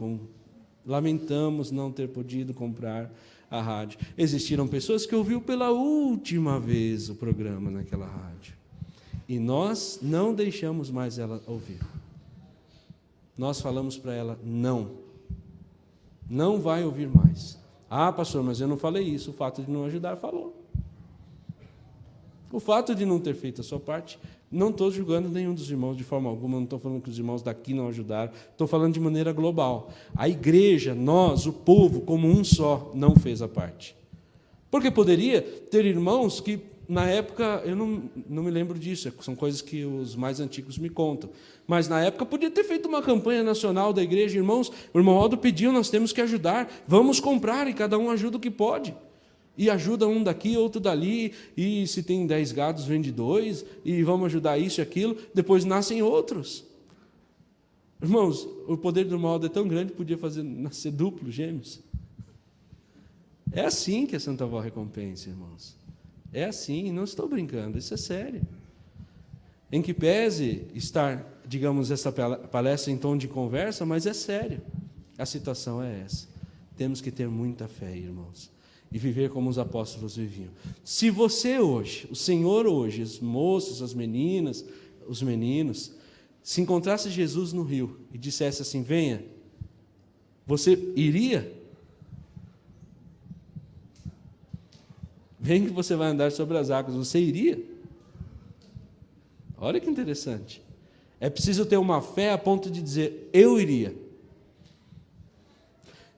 lamentamos não ter podido comprar a rádio. Existiram pessoas que ouviram pela última vez o programa naquela rádio. E nós não deixamos mais ela ouvir. Nós falamos para ela: não vai ouvir mais. Ah, pastor, mas eu não falei isso. O fato de não ajudar, falou. O fato de não ter feito a sua parte, não estou julgando nenhum dos irmãos de forma alguma, não estou falando que os irmãos daqui não ajudaram, estou falando de maneira global. A igreja, nós, o povo, como um só, não fez a parte. Porque poderia ter irmãos que, na época, eu não me lembro disso, são coisas que os mais antigos me contam, mas na época podia ter feito uma campanha nacional da igreja: irmãos, o irmão Aldo pediu, nós temos que ajudar, vamos comprar, e cada um ajuda o que pode. E ajuda um daqui, outro dali, e se tem 10 gados, vende 2, e vamos ajudar isso e aquilo, depois nascem outros. Irmãos, o poder do irmão Aldo é tão grande que podia fazer nascer duplo, gêmeos. É assim que a Santa Avó recompensa, irmãos. É assim, não estou brincando, isso é sério. Em que pese estar, digamos, essa palestra em tom de conversa, mas é sério. A situação é essa. Temos que ter muita fé, irmãos, e viver como os apóstolos viviam. Se você hoje, o Senhor hoje, os moços, as meninas, os meninos, se encontrasse Jesus no rio e dissesse assim: venha, você iria? Vem que você vai andar sobre as águas, você iria? Olha que interessante. É preciso ter uma fé a ponto de dizer: eu iria.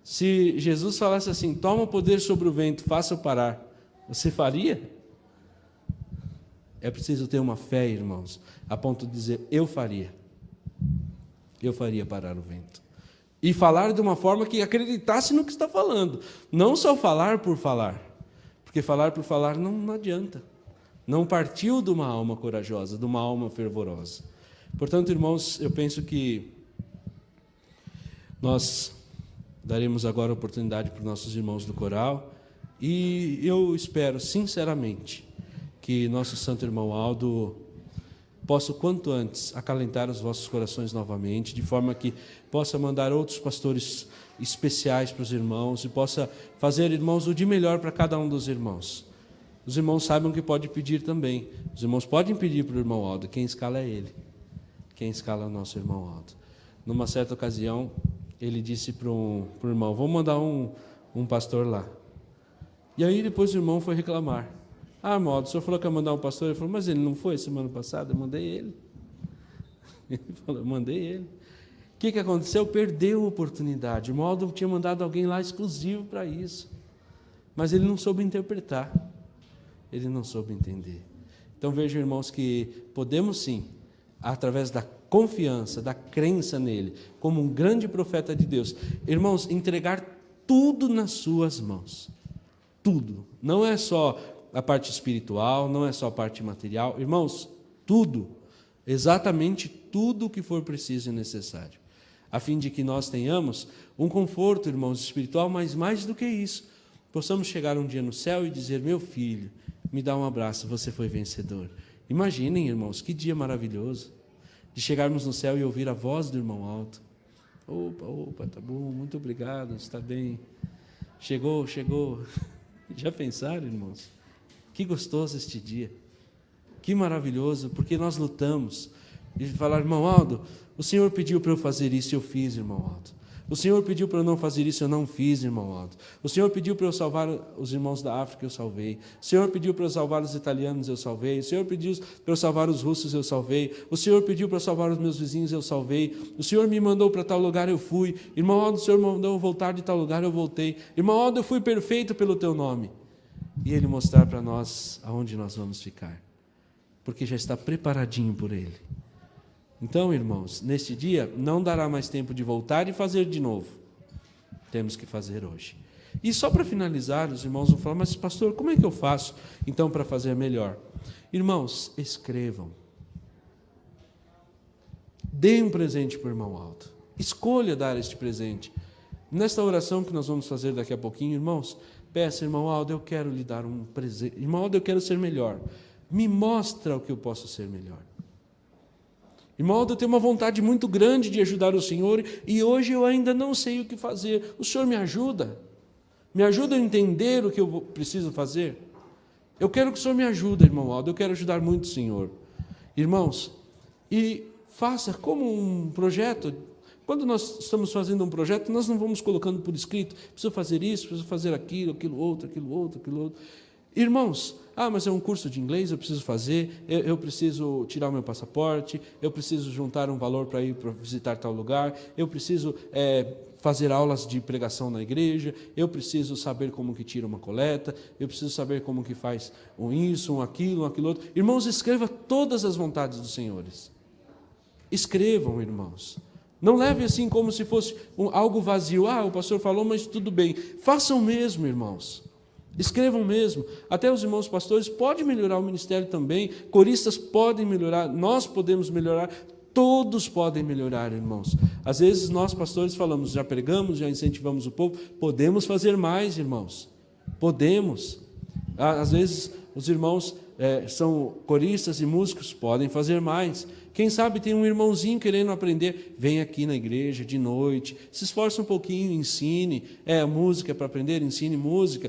Se Jesus falasse assim: toma o poder sobre o vento, faça-o parar, você faria? É preciso ter uma fé, irmãos, a ponto de dizer: eu faria parar o vento. E falar de uma forma que acreditasse no que está falando, não só falar por falar, porque falar por falar não adianta, não partiu de uma alma corajosa, de uma alma fervorosa. Portanto, irmãos, eu penso que nós daremos agora a oportunidade para os nossos irmãos do coral, e eu espero sinceramente que nosso santo irmão Aldo possa, o quanto antes, acalentar os vossos corações novamente, de forma que possa mandar outros pastores especiais para os irmãos, e possa fazer, irmãos, o de melhor para cada um dos irmãos. Os irmãos saibam que pode pedir também. Os irmãos podem pedir para o irmão Aldo, quem escala é ele. Quem escala é o nosso irmão Aldo. Numa certa ocasião, ele disse para o irmão: vamos mandar um pastor lá. E aí depois o irmão foi reclamar: ah, irmão Aldo, o senhor falou que ia mandar um pastor? Ele falou: mas ele não foi semana passada? Eu mandei ele. Ele falou: eu mandei ele. O que aconteceu? Perdeu a oportunidade. O irmão Aldo tinha mandado alguém lá exclusivo para isso, mas ele não soube interpretar, ele não soube entender. Então vejam, irmãos, que podemos sim, através da confiança, da crença nele, como um grande profeta de Deus, irmãos, entregar tudo nas suas mãos. Tudo. Não é só a parte espiritual, não é só a parte material. Irmãos, tudo. Exatamente tudo o que for preciso e necessário. A fim de que nós tenhamos um conforto, irmãos, espiritual, mas mais do que isso, possamos chegar um dia no céu e dizer: meu filho, me dá um abraço, você foi vencedor. Imaginem, irmãos, que dia maravilhoso, de chegarmos no céu e ouvir a voz do irmão Aldo. Opa, tá bom, muito obrigado, está bem. Chegou. Já pensaram, irmãos? Que gostoso este dia, que maravilhoso, porque nós lutamos E falar: irmão Aldo, o Senhor pediu para eu fazer isso e eu fiz, irmão Aldo. O Senhor pediu para eu não fazer isso, eu não fiz, irmão Aldo. O Senhor pediu para eu salvar os irmãos da África, eu salvei. O Senhor pediu para eu salvar os italianos, eu salvei. O Senhor pediu para eu salvar os russos, eu salvei. O Senhor pediu para eu salvar os meus vizinhos, eu salvei. O Senhor me mandou para tal lugar, eu fui. Irmão Aldo, o Senhor me mandou voltar de tal lugar, eu voltei. Irmão Aldo, eu fui perfeito pelo teu nome. E Ele mostrar para nós aonde nós vamos ficar, porque já está preparadinho por Ele. Então, irmãos, neste dia não dará mais tempo de voltar e fazer de novo. Temos que fazer hoje. E só para finalizar, os irmãos vão falar: mas pastor, como é que eu faço então para fazer melhor? Irmãos, escrevam. Dê um presente para o irmão Aldo. Escolha dar este presente. Nesta oração que nós vamos fazer daqui a pouquinho, irmãos, peça: irmão Aldo, eu quero lhe dar um presente. Irmão Aldo, eu quero ser melhor. Me mostra o que eu posso ser melhor. Irmão Aldo, eu tenho uma vontade muito grande de ajudar o Senhor e hoje eu ainda não sei o que fazer. O Senhor me ajuda? Me ajuda a entender o que eu preciso fazer? Eu quero que o Senhor me ajude, irmão Aldo. Eu quero ajudar muito o Senhor. Irmãos, e faça como um projeto. Quando nós estamos fazendo um projeto, nós não vamos colocando por escrito: preciso fazer isso, preciso fazer aquilo, aquilo outro, aquilo outro, aquilo outro. Irmãos, mas é um curso de inglês, eu preciso fazer, eu preciso tirar o meu passaporte, eu preciso juntar um valor para ir para visitar tal lugar, eu preciso fazer aulas de pregação na igreja, eu preciso saber como que tira uma coleta, eu preciso saber como que faz um aquilo outro. Irmãos, escreva todas as vontades dos senhores. Escrevam, irmãos. Não leve assim como se fosse algo vazio. O pastor falou, mas tudo bem. Façam mesmo, irmãos. Escrevam mesmo. Até os irmãos pastores podem melhorar o ministério também. Coristas podem melhorar. Nós podemos melhorar. Todos podem melhorar, irmãos. Às vezes nós pastores falamos: já pregamos, já incentivamos o povo. Podemos fazer mais, irmãos. Podemos. Às vezes os irmãos são coristas e músicos, podem fazer mais. Quem sabe tem um irmãozinho querendo aprender, vem aqui na igreja de noite, se esforça um pouquinho, ensine, música para aprender, ensine música,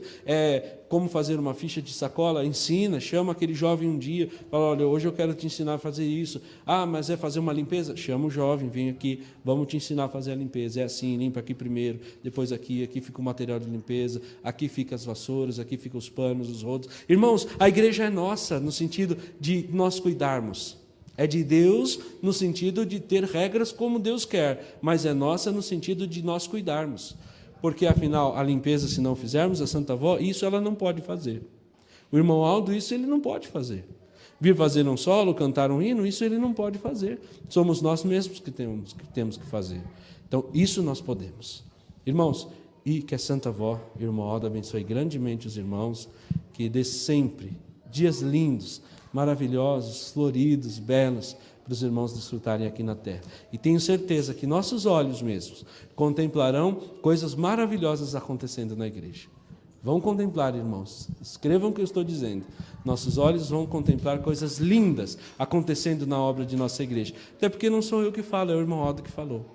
como fazer uma ficha de sacola, ensina, chama aquele jovem um dia, fala: olha, hoje eu quero te ensinar a fazer isso. Mas é fazer uma limpeza? Chama o jovem, vem aqui, vamos te ensinar a fazer a limpeza. É assim, limpa aqui primeiro, depois aqui fica o material de limpeza, aqui fica as vassouras, aqui ficam os panos, os rodos. Irmãos, a igreja é nossa, no sentido de nós cuidarmos. É de Deus no sentido de ter regras como Deus quer, mas é nossa no sentido de nós cuidarmos. Porque, afinal, a limpeza, se não fizermos, a Santa Avó, isso ela não pode fazer. O irmão Aldo, isso ele não pode fazer. Vir fazer um solo, cantar um hino, isso ele não pode fazer. Somos nós mesmos que temos que fazer. Então, isso nós podemos. Irmãos, e que a Santa Avó, irmão Aldo, abençoe grandemente os irmãos, que dê sempre dias lindos, maravilhosos, floridos, belos, para os irmãos desfrutarem aqui na terra. E tenho certeza que nossos olhos mesmos contemplarão coisas maravilhosas acontecendo na igreja. Vão contemplar, irmãos. Escrevam o que eu estou dizendo. Nossos olhos vão contemplar coisas lindas acontecendo na obra de nossa igreja. Até porque não sou eu que falo, é o irmão Aldo que falou.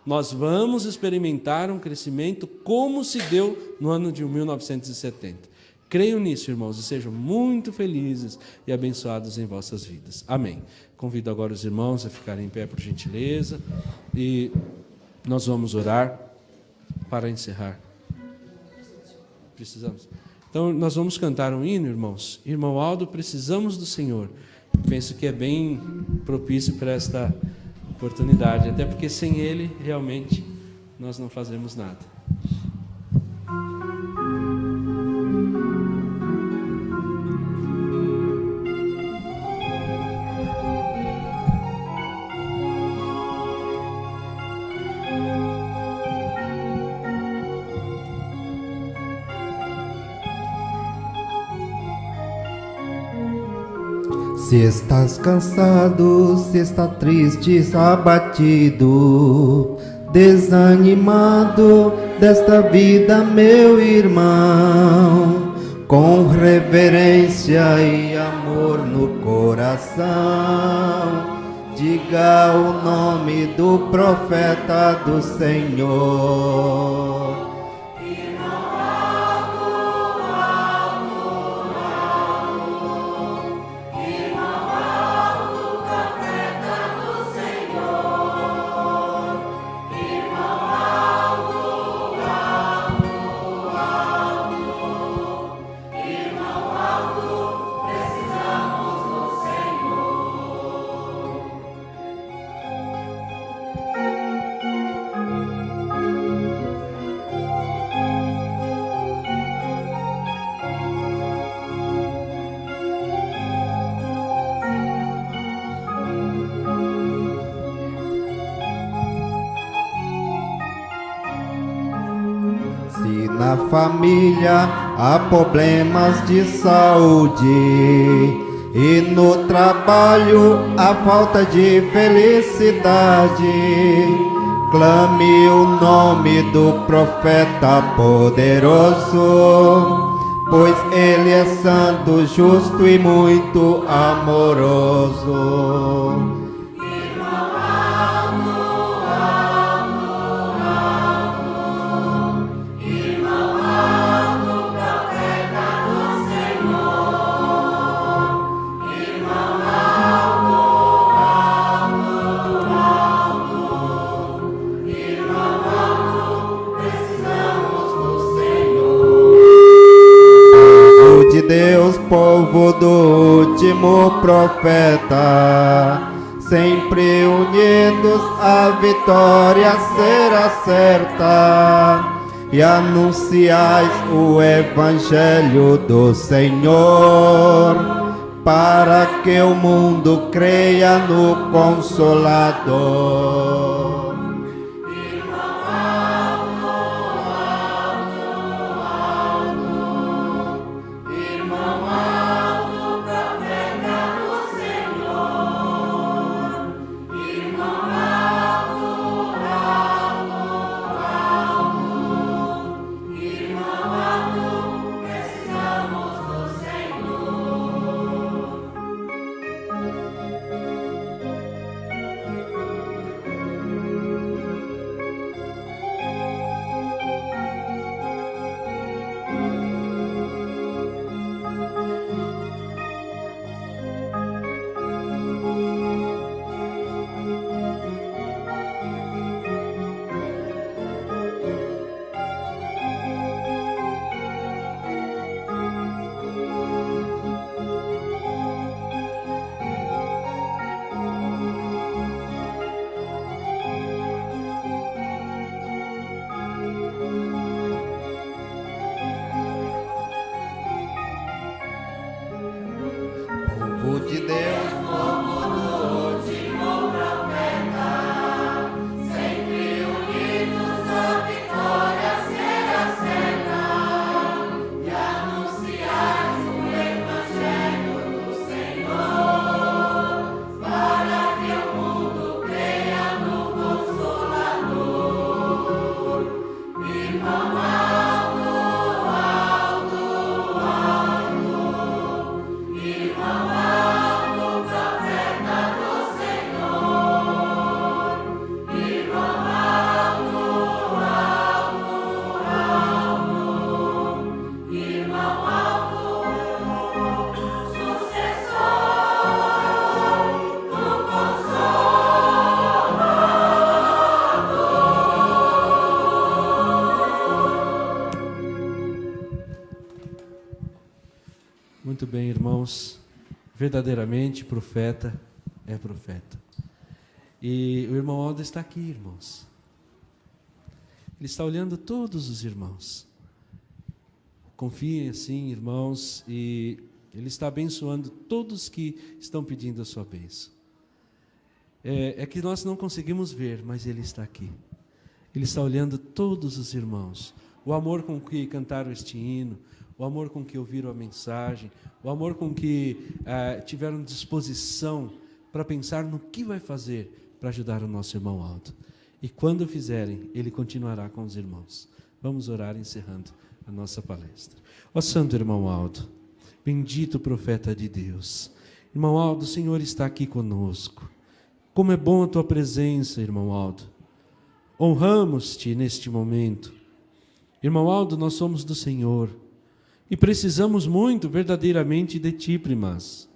Nós vamos experimentar um crescimento como se deu no ano de 1970. Creio nisso, irmãos, e sejam muito felizes e abençoados em vossas vidas. Amém. Convido agora os irmãos a ficarem em pé, por gentileza, e nós vamos orar para encerrar. Precisamos. Então, nós vamos cantar um hino, irmãos. Irmão Aldo, precisamos do Senhor. Penso que é bem propício para esta oportunidade, até porque sem Ele, realmente, nós não fazemos nada. Se estás cansado, se está triste, abatido, desanimado desta vida, meu irmão, com reverência e amor no coração, diga o nome do profeta do Senhor. na família há problemas de saúde, e no trabalho há falta de felicidade. Clame o nome do profeta poderoso, pois ele é santo, justo e muito amoroso. Deus, povo do último profeta, sempre unidos a vitória será certa, e anunciais o evangelho do Senhor, para que o mundo creia no Consolador. Povo de Deus, povo do último profeta, sempre unidos a vitória será certa, e anunciais o evangelho do Senhor, para que o mundo creia no Consolador. Irmão Aldo, Aldo, Aldo, irmão Aldo, profeta do Senhor. Irmão Aldo, Aldo, Aldo, irmão Aldo, sucessor do Muito bem, irmãos. Verdadeiramente, profeta é profeta. E o irmão Aldo está aqui, irmãos. Ele está olhando todos os irmãos. Confiem assim, irmãos, e ele está abençoando todos que estão pedindo a sua bênção. É que nós não conseguimos ver, mas ele está aqui. Ele está olhando todos os irmãos. O amor com que cantaram este hino, o amor com que ouviram a mensagem, o amor com que tiveram disposição para pensar no que vai fazer para ajudar o nosso irmão Aldo. E quando fizerem, ele continuará com os irmãos. Vamos orar encerrando a nossa palestra. Ó Santo Irmão Aldo, bendito profeta de Deus. Irmão Aldo, o Senhor está aqui conosco. Como é bom a tua presença, irmão Aldo. Honramos-te neste momento. Irmão Aldo, nós somos do Senhor. E precisamos muito, verdadeiramente, de ti, primaz.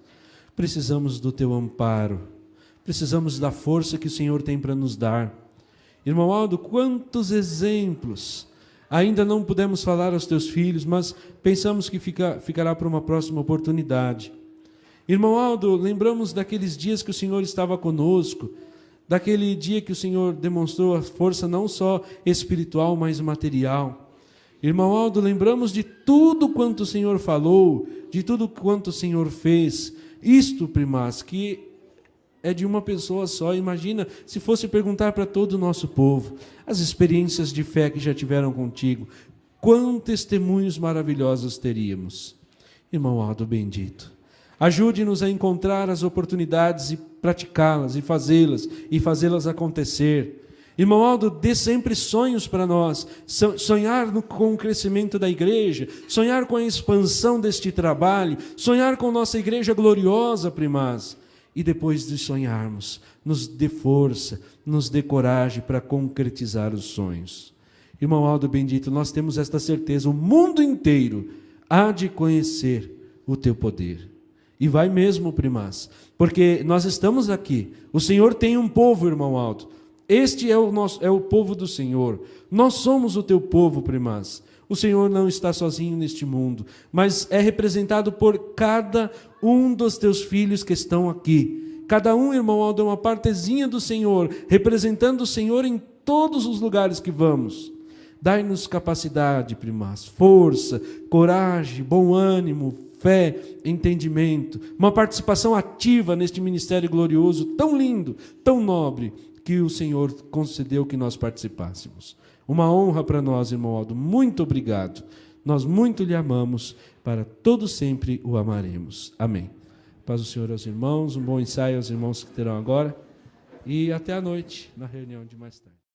Precisamos do teu amparo. Precisamos da força que o Senhor tem para nos dar. Irmão Aldo, quantos exemplos ainda não pudemos falar aos teus filhos, mas pensamos que ficará para uma próxima oportunidade. Irmão Aldo, lembramos daqueles dias que o Senhor estava conosco, daquele dia que o Senhor demonstrou a força não só espiritual, mas material. Irmão Aldo, lembramos de tudo quanto o Senhor falou, de tudo quanto o Senhor fez. Isto, primaz, que é de uma pessoa só. Imagina se fosse perguntar para todo o nosso povo, as experiências de fé que já tiveram contigo. quão testemunhos maravilhosos teríamos. Irmão Aldo bendito, ajude-nos a encontrar as oportunidades e praticá-las, e fazê-las acontecer. Irmão Aldo, dê sempre sonhos para nós, sonhar com o crescimento da igreja, sonhar com a expansão deste trabalho, sonhar com nossa igreja gloriosa, primaz. E depois de sonharmos, nos dê força, nos dê coragem para concretizar os sonhos. Irmão Aldo bendito, nós temos esta certeza, o mundo inteiro há de conhecer o teu poder. E vai mesmo, primaz, porque nós estamos aqui, o Senhor tem um povo, irmão Aldo. Este é o povo do Senhor. Nós somos o teu povo, primaz. O Senhor não está sozinho neste mundo, mas é representado por cada um dos teus filhos que estão aqui. Cada um, irmão Aldo, é uma partezinha do Senhor, representando o Senhor em todos os lugares que vamos. Dai-nos capacidade, primaz, força, coragem, bom ânimo, fé, entendimento, uma participação ativa neste ministério glorioso, tão lindo, tão nobre, que o Senhor concedeu que nós participássemos. Uma honra para nós, irmão Aldo. Muito obrigado. Nós muito lhe amamos, para todo sempre o amaremos. Amém. Paz do Senhor aos irmãos, um bom ensaio aos irmãos que terão agora, e até a noite, na reunião de mais tarde.